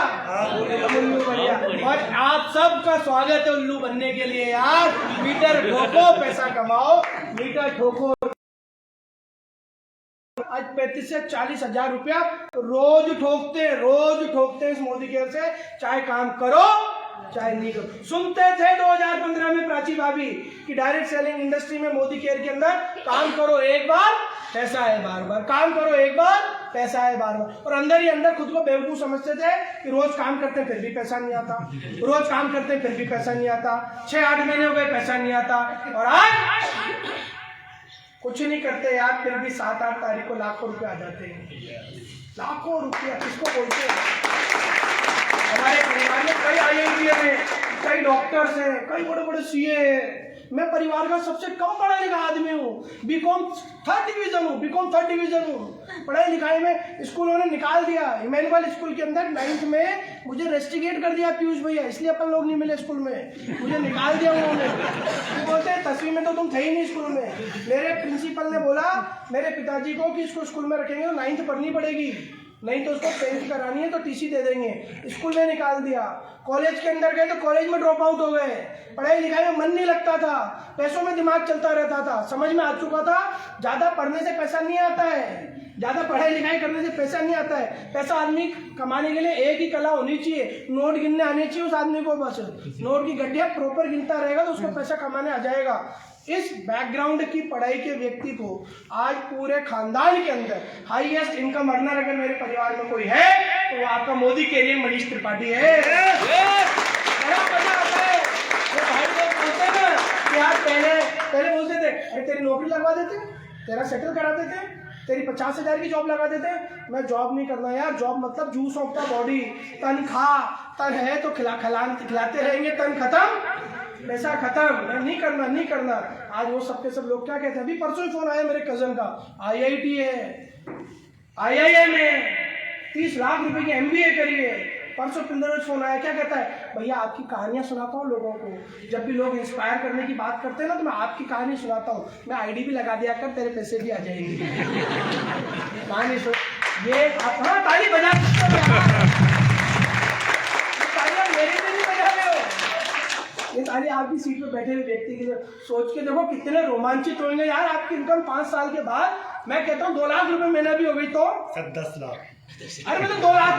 उल्लू बढ़िया। और आप सबका स्वागत है उल्लू बनने के लिए यार। मीटर ठोको, पैसा कमाओ, मीटर ठोको। आज 35 से 40 हजार रुपया रोज ठोकते इस मोदी केयर से। चाहे काम करो चाहे नहीं करो। सुनते थे 2015 में प्राची भाभी कि डायरेक्ट सेलिंग इंडस्ट्री में मोदी केयर के अंदर काम करो एक बार पैसा है बार बार, काम करो एक बार पैसा है बार बार। और अंदर ही अंदर खुद को बेवकूफ समझते थे कि रोज काम करते हैं फिर भी पैसा नहीं आता, रोज काम करते हैं फिर भी पैसा नहीं आता, 6-8 महीने हो गए पैसा नहीं आता। और आज कुछ नहीं करते यार, फिर भी 7-8 तारीख को लाखों रुपए आ जाते हैं। लाखों रुपया किसको बोलते हैं? हमारे परिवार में कई IIT हैं, कई डॉक्टर्स हैं, कई बड़े बड़े CA हैं। मैं परिवार का सबसे कम पढ़ा लिखा आदमी हूँ, बीकॉम 3rd डिवीजन हूँ। पढ़ाई लिखाई में स्कूलों ने निकाल दिया। इमैनुअल स्कूल के अंदर 9th में मुझे रेस्टिकेट कर दिया पीयूष भैया, इसलिए अपन लोग नहीं मिले स्कूल में, मुझे निकाल दिया उन्होंने। वो बोलते हैं 10वीं में तो तुम थे ही नहीं स्कूल में। मेरे प्रिंसिपल ने बोला मेरे पिताजी को कि इसको स्कूल में रखेंगे तो 9th पढ़नी पड़ेगी, नहीं तो उसको 10th करानी है तो TC दे देंगे। स्कूल में निकाल दिया। कॉलेज के अंदर गए तो कॉलेज में ड्रॉप आउट हो गए। पढ़ाई लिखाई में मन नहीं लगता था, पैसों में दिमाग चलता रहता था। समझ में आ चुका था ज्यादा पढ़ने से पैसा नहीं आता है, ज्यादा पढ़ाई लिखाई करने से पैसा नहीं आता है। पैसा आदमी कमाने के लिए एक ही कला होनी चाहिए, नोट गिनने आने चाहिए उस आदमी को। बस नोट की गड्ढिया प्रॉपर गिनता रहेगा तो उसको पैसा कमाने आ जाएगा। इस बैकग्राउंड की पढ़ाई के व्यक्ति को आज पूरे खानदान के अंदर हाईएस्ट इनकम अर्नर अगर मेरे परिवार में कोई है तो वो आपका मोदी कैरियर मनीष त्रिपाठी है। बड़ा मजा आता है। वो भाई लोग बोलते हैं ना कि यार पहले बोलते थे अरे तेरी नौकरी लगवा देते, तेरा सेटल करा देते, तेरी 50,000 की जॉब लगा देते। मैं जॉब नहीं करना यार, जॉब मतलब जूस ऑफ द बॉडी, तन है तो खिलाते रहेंगे, तन खत्म पैसा खत्म, नहीं करना। आज वो सबके सब लोग क्या कहते हैं? अभी परसों ही फोन आया मेरे कजन का, IIT है, IIM है, 30 लाख रुपए की MBA करी है। परसों 15 रोज फोन आया, क्या कहता है? भैया आपकी कहानियां सुनाता हूँ लोगों को, जब भी लोग इंस्पायर करने की बात करते हैं ना तो मैं आपकी कहानी सुनाता हूँ, मैं ID भी लगा दिया कर, तेरे पैसे भी आ जाएंगे। कहानी सुन, ये हाँ ताली बजा मेरे से नहीं बजा रहे हो, ये ताली आप भी सीट पे बैठे हुए व्यक्ति के लिए सोच के देखो कितने रोमांचित होंगे यार। आपकी इनकम 5 साल के बाद मैं कहता हूँ 2 लाख रुपए महीना भी हो गई तो 10 लाख, अरे मैं तो 2 लाख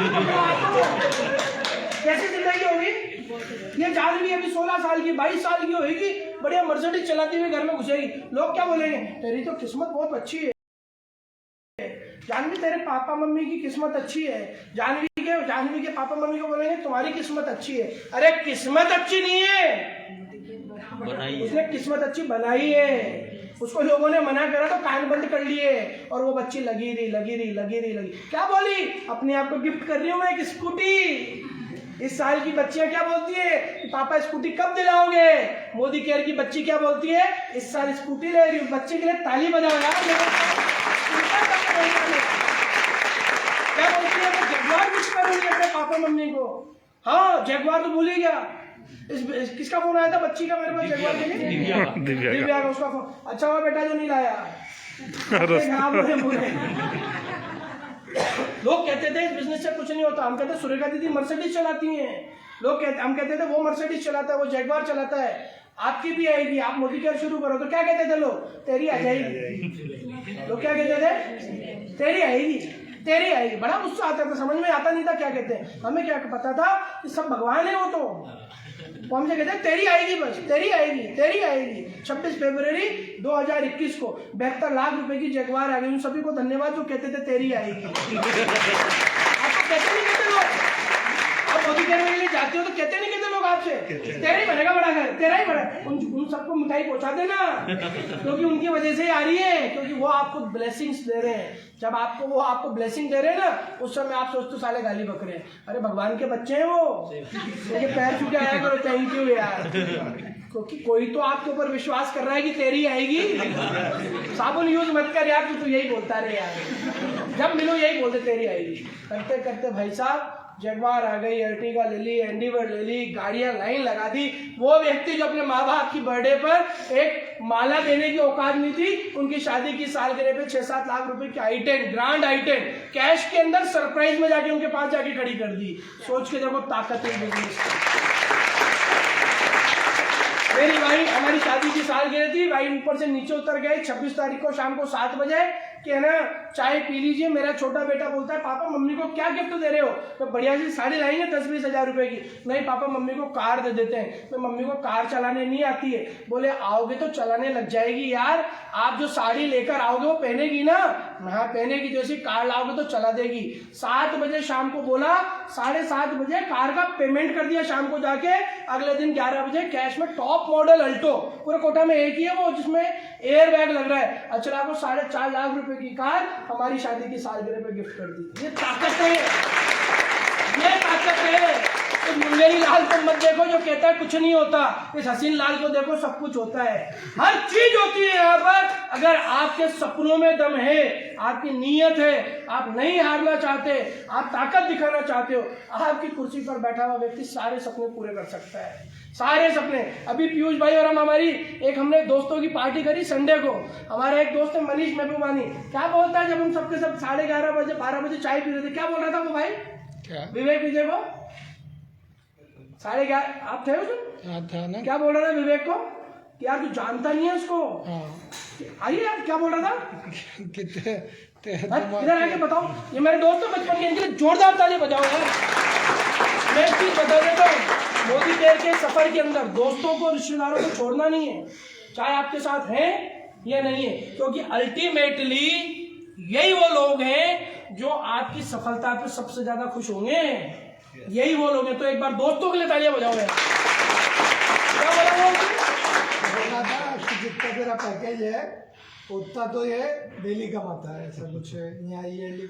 कैसी जिंदगी होगी? ये जानवी अभी 16 साल की 22 साल की होगी, बढ़िया मर्सिडीज चलाती हुई घर में घुसेगी। लोग क्या बोलेंगे? तेरी तो किस्मत बहुत अच्छी है जानवी, तेरे पापा मम्मी की किस्मत अच्छी है। जानवी के पापा मम्मी को बोलेंगे तुम्हारी किस्मत अच्छी है। अरे किस्मत अच्छी नहीं है, उसने किस्मत अच्छी बनाई है। उसको लोगों ने मना करा तो कान बंद कर लिए और वो बच्ची लगी रही। क्या बोली? अपने आप को गिफ्ट कर रही हूँ मैं एक स्कूटी। इस साल की बच्चियां क्या बोलती है? पापा स्कूटी कब दिलाओगे? मोदी केयर की बच्ची क्या बोलती है? इस साल स्कूटी ले रही हूँ। बच्चे के लिए ताली बजाओ यार। क्या बोलती है? मैं जगवार गिफ्ट करूंगी अपने पापा मम्मी को। हाँ जगवार तो भूल ही गया, किसका फोन आया था बच्ची का मेरे पास जगवार के लिए? दिव्या का उसका फोन। अच्छा हुआ बेटा जो नहीं लाया। लोग कहते थे इस बिजनेस से कुछ नहीं होता। हम कहते सुरेखा दीदी मर्सिडीज चलाती हैं। हम कहते थे वो मर्सिडीज चलाता है, वो जगवार चलाता है, आपकी भी आएगी, आप मोदी केयर शुरू करो। तो क्या कहते थे लोग? तेरी आ जाएगी। लोग क्या कहते थे? तेरी आएगी, तेरी आएगी। बड़ा गुस्सा आता था, समझ में आता नहीं था क्या कहते हैं। हमें क्या पता था कि सब भगवान है वो तो हमसे कहते तेरी आएगी, बस तेरी आएगी, तेरी आएगी। 26 फरवरी 2021 को 72 लाख रुपए की जगवार आ गई। उन सभी को धन्यवाद जो कहते थे तेरी आएगी। आपको कहते नहीं कहते लोग? आप मोदी केयर के लिए जाते हो तो कहते नहीं कहते लोग आपसे? तेरा ही बनेगा बड़ा घर, तेरा ही बड़ा। उन सबको मिठाई पहुंचा देना, क्योंकि उनकी वजह से ही आ रही है, क्योंकि वो आपको ब्लेसिंग्स दे रहे हैं। जब वो आपको ब्लेसिंग दे रहे हैं ना, उस समय आप सोचते साले गाली बक रहे हैं। अरे भगवान के बच्चे हैं वो, क्योंकि पैर छू के आया करो, थैंक यू यार, क्योंकि कोई तो आपके ऊपर विश्वास कर रहा है कि तेरी आएगी। साबुन यूज मत कर यार, तू यही बोलता रहे यार, जब मिलो यही बोलते तेरी आएगी। करते करते भाई साहब जगवार आ गई, अर्टिगा ले ली, एंडीवर ले ली, गाड़ियां लाइन लगा दी। वो व्यक्ति जो अपने माँ बाप की बर्थडे पर एक माला देने की औकात नहीं थी, उनकी शादी की सालगिरह पे 6-7 लाख रुपए की I-10 ग्रांड I-10 कैश के अंदर सरप्राइज में जाके उनके पास जाके खड़ी कर दी। सोच के देखो ताकत है बिजनेस। मेरी वाइफ, हमारी शादी की सालगिरह थी, वाइफ ऊपर से नीचे उतर गए 26 तारीख को शाम को 7 बजे कि है ना चाय पी लीजिए। मेरा छोटा बेटा बोलता है पापा मम्मी को क्या गिफ्ट दे रहे हो? तो बढ़िया सी साड़ी लाएंगे 10-20 हजार रुपए की। नहीं पापा मम्मी को कार दे देते हैं। तो मम्मी को कार चलाने नहीं आती है। बोले आओगे तो चलाने लग जाएगी यार, आप जो साड़ी लेकर आओगे वो पहनेगी ना? हाँ पहनेगी, जैसी कार लाओगे तो चला देगी। 7 बजे शाम को बोला, 7:30 बजे कार का पेमेंट कर दिया शाम को जाके। अगले दिन 11 बजे कैश में टॉप मॉडल अल्टो, पूरे कोटा में एक ही है वो जिसमें एयर बैग लग रहा है, अच्छा को 4.5 लाख रुपए की कार हमारी शादी की सालगिरह पे गिफ्ट कर दी। ये ताकत है, ये ताकत है। तो मुंगेरी लाल को मत देखो जो कहता है कुछ नहीं होता, इस हसीन लाल को देखो सब कुछ होता है, हर चीज होती है यहाँ पर। अगर आपके सपनों में दम है, आपकी नीयत है, आप नहीं हारना चाहते, आप ताकत दिखाना चाहते हो, आपकी कुर्सी पर बैठा हुआ व्यक्ति सारे सपने पूरे कर सकता है, सारे सपने। अभी पीयूष भाई और हमने दोस्तों की पार्टी करी संडे को। हमारा एक दोस्त है मनीष महबूबानी, क्या बोलता है जब हम सबके सब 11:30 बजे 12 बजे चाय पी रहे थे, क्या बोल रहा था वो भाई? क्या? विवेक विजय को 11:30 आप थे उसमें? था ना। क्या बोल रहा था विवेक को कि यार तू जानता नहीं है उसको? आइए यार क्या बोल रहा था? इधर आके बताओ। ये मेरे दोस्त बचपन के, इनके लिए जोरदार ताली बजाओ यार। मैं एक चीज बता देता हूँ, मोदी केयर के सफर के अंदर दोस्तों को, रिश्तेदारों को छोड़ना नहीं है, चाहे आपके साथ हैं या नहीं है, क्योंकि अल्टीमेटली यही वो लोग हैं जो आपकी सफलता पे सबसे ज्यादा खुश होंगे। यही वो लोग हैं। तो एक बार दोस्तों के लिए तालियां बजाओ यार। क्या बोला था? जितना तेरा पैकेज है उतना तो ये डेली कमाता है, ऐसा कुछ यहाँ ईयरली।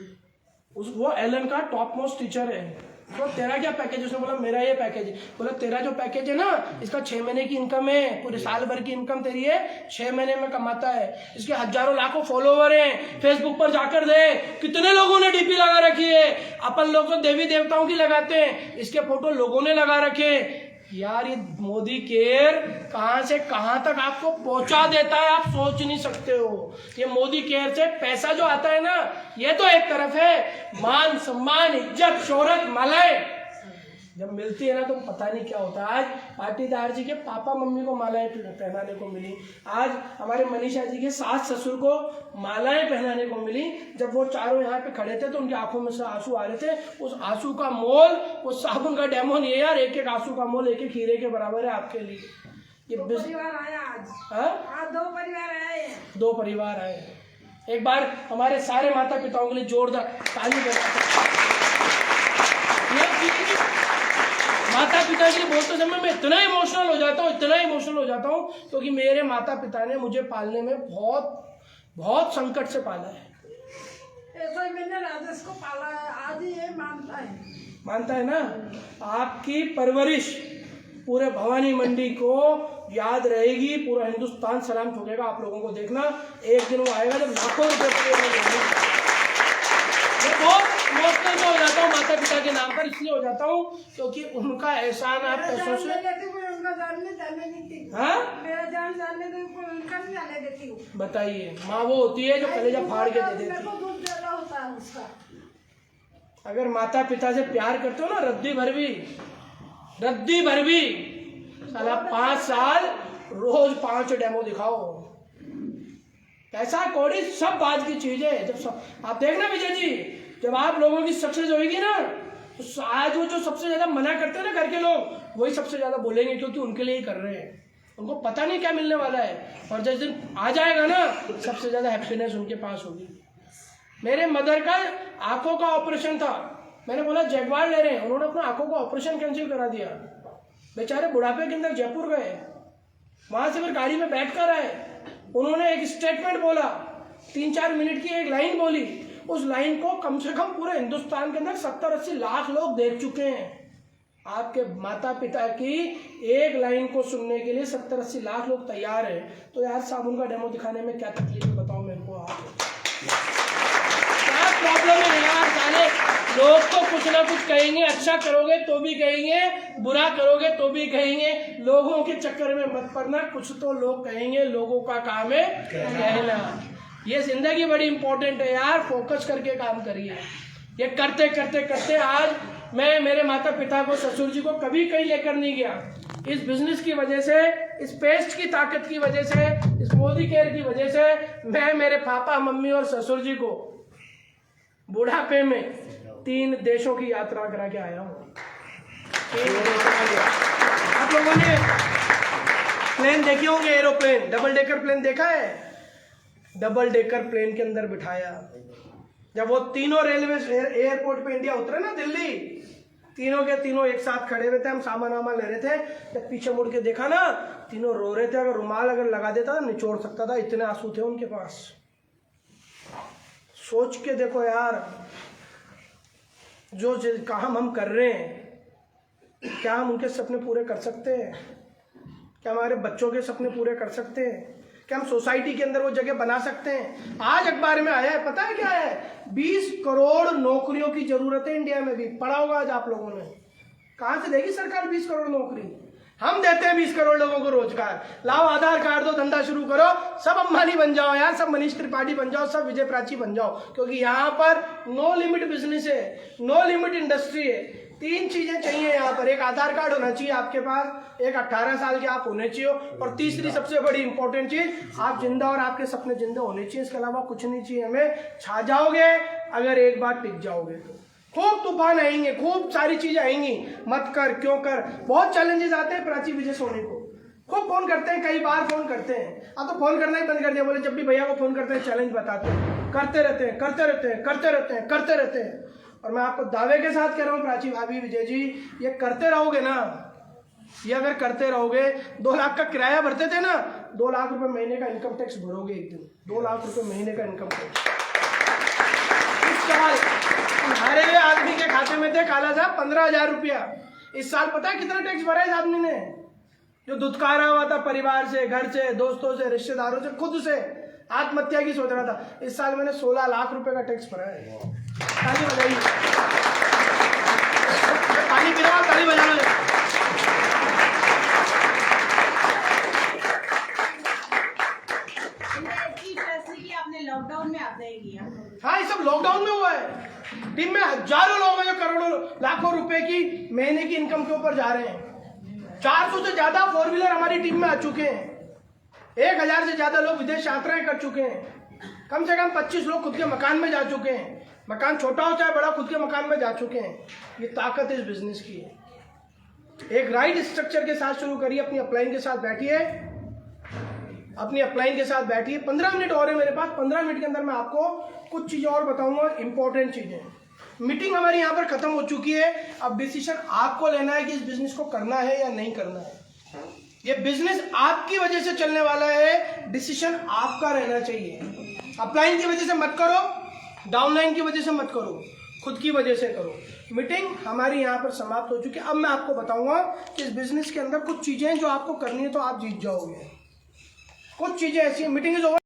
वो एलन का टॉप मोस्ट टीचर है। तो तेरा क्या पैकेज है? उसने बोला मेरा ये पैकेज है। बोला तेरा जो पैकेज है ना, इसका 6 महीने की इनकम है, पूरे साल भर की इनकम तेरी है, 6 महीने में कमाता है। इसके हजारों लाखों फॉलोवर हैं, फेसबुक पर जाकर दे कितने लोगों ने डीपी लगा रखी है। अपन लोग तो देवी देवताओं की लगाते हैं, इसके फोटो लोगों ने लगा रखे। यार ये मोदी केयर कहां से कहां तक आपको पहुंचा देता है, आप सोच नहीं सकते हो। ये मोदी केयर से पैसा जो आता है ना, ये तो एक तरफ है, मान सम्मान इज्जत शोहरत मालाएं जब मिलती है ना तो पता नहीं क्या होता है। आज पाटीदार जी के पापा मम्मी को मालाएं पहनाने को मिली, आज हमारे मनीषा जी के सास ससुर को मालाएं पहनाने को मिली। जब वो चारों यहाँ पे खड़े थे तो उनकी आंखों में से आंसू आ रहे थे। उस आंसू का मोल, उस साबुन का डेमो नहीं है यार, एक आंसू का मोल एक हीरे के बराबर है आपके लिए। ये 2 परिवार आए आज। आज 2 परिवार आए। 2 परिवार आए। एक बार हमारे सारे माता पिताओं के लिए जोरदार ताली बजाते। माता पिता के लिए बोलते समय मैं इतना इमोशनल हो जाता हूँ, क्योंकि मेरे माता पिता ने मुझे पालने में बहुत संकट से पाला है। ऐसा ही मैंने राजेश को पाला है, आज ही ये मानता है ना। आपकी परवरिश पूरे भवानी मंडी को याद रहेगी, पूरा हिंदुस्तान सलाम ठोकेगा आप लोगों को। देखना एक दिन वो आएगा जब लाखों रुपए बहुत इमोशनल तो हो जाता हूँ माता पिता के नाम पर, इसलिए हो जाता हूँ क्योंकि उनका एहसान आप पैसों से। हाँ मेरा जान जानने दो, उनका नहीं जाने देती हूँ। बताइए, माँ वो होती है जो कलेजा फाड़ के दे देती मेरे है। को दूध ज्यादा होता है उसका। अगर माता पिता से प्यार करते हो ना, रद्दी भर भी साला 5 साल रोज 5 डेमो दिखाओ। पैसा कौड़ी सब बात की चीज है। जब सब आप देखना विजय जी, जब आप लोगों की सक्सेस होगी ना, तो आज वो जो सबसे ज्यादा मना करते हैं ना घर के लोग, वही सबसे ज्यादा बोलेंगे, क्योंकि उनके लिए ही कर रहे हैं। उनको पता नहीं क्या मिलने वाला है, और जिस दिन आ जाएगा ना, सबसे ज्यादा हैप्पीनेस उनके पास होगी। मेरे मदर का आंखों का ऑपरेशन था, मैंने बोला जगवार ले रहे हैं, उन्होंने अपना आंखों का ऑपरेशन कैंसिल करा दिया। बेचारे बुढ़ापे के अंदर जयपुर गए, वहां से फिर गाड़ी में बैठ कर आए। उन्होंने एक स्टेटमेंट बोला, 3-4 मिनट की एक लाइन बोली, उस लाइन को कम से कम पूरे हिंदुस्तान के अंदर 70-80 लाख लोग देख चुके हैं। आपके माता पिता की एक लाइन को सुनने के लिए 70-80 लाख लोग तैयार हैं। तो यार साबुन का डेमो दिखाने में क्या तकलीफ है, बताओ मेरे को आप। क्या प्रॉब्लम है यार? साले लोग तो कुछ ना कुछ कहेंगे, अच्छा करोगे तो भी कहेंगे, बुरा करोगे तो भी कहेंगे। लोगों के चक्कर में मत पड़ना, कुछ तो लोग कहेंगे, लोगों का काम है कहना। ये जिंदगी बड़ी इंपॉर्टेंट है यार, फोकस करके काम करिए। ये करते करते करते आज मैं मेरे माता पिता को, ससुर जी को कभी कहीं लेकर नहीं गया। इस बिजनेस की वजह से, इस पेस्ट की ताकत की वजह से, इस मोदी केयर की वजह से मैं मेरे पापा, मम्मी और ससुर जी को बुढ़ापे में 3 देशों की यात्रा करा के आया हूँ। 3 देशों की। आप लोगों ने प्लेन देखे होंगे, एरोप्लेन, डबल डेकर प्लेन देखा है? डबल डेकर प्लेन के अंदर बिठाया, जब वो तीनों रेलवे एयरपोर्ट पे इंडिया उतरे ना, दिल्ली, तीनों के तीनों एक साथ खड़े हुए थे, हम सामान वामान ले रहे थे। जब पीछे मुड़ के देखा ना, तीनों रो रहे थे। अगर रुमाल अगर लगा देता निचोड़ सकता था, इतने आंसू थे उनके पास। सोच के देखो यार, जो काम हम कर रहे हैं, क्या हम उनके सपने पूरे कर सकते हैं? क्या हमारे बच्चों के सपने पूरे कर सकते हैं? क्या हम सोसाइटी के अंदर वो जगह बना सकते हैं? आज अखबार में आया है, पता है क्या है? 20 करोड़ नौकरियों की जरूरत है इंडिया में भी। पढ़ा होगा आज आप लोगों ने। कहां से देगी सरकार 20 करोड़ नौकरी? हम देते हैं 20 करोड़ लोगों को रोजगार। लाओ आधार कार्ड दो, धंधा शुरू करो, सब अंबानी बन जाओ यार, सब मनीष त्रिपाठी बन जाओ, सब विजय प्राची बन जाओ। क्योंकि यहाँ पर नो लिमिट बिजनेस है, नो लिमिट इंडस्ट्री है। 3 चीजें चाहिए यहाँ पर। एक आधार कार्ड होना चाहिए आपके पास, एक 18 साल के आप होने चाहिए, और तीसरी सबसे बड़ी इंपॉर्टेंट चीज, आप जिंदा और आपके सपने जिंदा होने चाहिए। इसके अलावा कुछ नहीं चाहिए हमें। छा जाओगे अगर एक बार टिक जाओगे तो। खूब तूफान आएंगे, खूब सारी चीजें आएंगी, मत कर, क्यों कर, बहुत चैलेंजेस आते हैं प्राची विजय सोनी को। खूब फोन करते हैं, कई बार फोन करते हैं। अब तो फोन करना ही बंद कर दिया, बोले जब भी भैया को फोन करते हैं चैलेंज बताते हैं, करते रहते हैं, करते रहते हैं, करते रहते हैं, करते रहते हैं। और मैं आपको दावे के साथ कह रहा हूँ प्राची भाभी, विजय जी, ये करते रहोगे ना, ये अगर करते रहोगे, 2 लाख का किराया भरते थे ना, 2 लाख रुपए महीने का इनकम टैक्स भरोगे एक दिन। 2 लाख रुपए महीने का इनकम टैक्स। इस साल हमारे आदमी के खाते में थे काला साहब 15,000 रुपया। इस साल पता है कितना टैक्स भरा है इस आदमी ने? जो दुत्कारा हुआ था परिवार से, घर से, दोस्तों से, रिश्तेदारों से, खुद से आत्महत्या की सोच रहा था, इस साल मैंने 16 लाख रुपए का टैक्स भरा है। ताली बजाइए, ताली गिराओ, ताली बजा लो। लॉकडाउन में आता है किया। हाँ, ये सब लॉकडाउन में हुआ है। टीम में हजारों लोग हैं जो करोड़ों लाखों रुपए की महीने की इनकम के ऊपर जा रहे हैं। 400 से ज्यादा 4 व्हीलर हमारी टीम में आ चुके हैं। 1000 से ज्यादा लोग विदेश यात्राएं कर चुके हैं। कम से कम 25 लोग खुद के मकान में जा चुके हैं। मकान छोटा हो चाहे बड़ा, खुद के मकान में जा चुके हैं। ये ताकत इस बिजनेस की है। एक राइट स्ट्रक्चर के साथ शुरू करिए, अपनी अपलाइन के साथ बैठिए, अपनी अपलाइन के साथ बैठिए। 15 मिनट और है मेरे पास, 15 मिनट के अंदर मैं आपको कुछ चीजें और बताऊंगा, इंपॉर्टेंट चीजें। मीटिंग हमारी यहाँ पर खत्म हो चुकी है। अब डिसीजन आपको लेना है कि इस बिजनेस को करना है या नहीं करना है। ये बिजनेस आपकी वजह से चलने वाला है, डिसीजन आपका रहना चाहिए। अपलाइन की वजह से मत करो, डाउनलाइन की वजह से मत करो, खुद की वजह से करो। मीटिंग हमारी यहाँ पर समाप्त हो चुकी है। अब मैं आपको बताऊंगा कि इस बिजनेस के अंदर कुछ चीजें जो आपको करनी है तो आप जीत जाओगे। कुछ चीजें ऐसी, मीटिंग इज ओवर।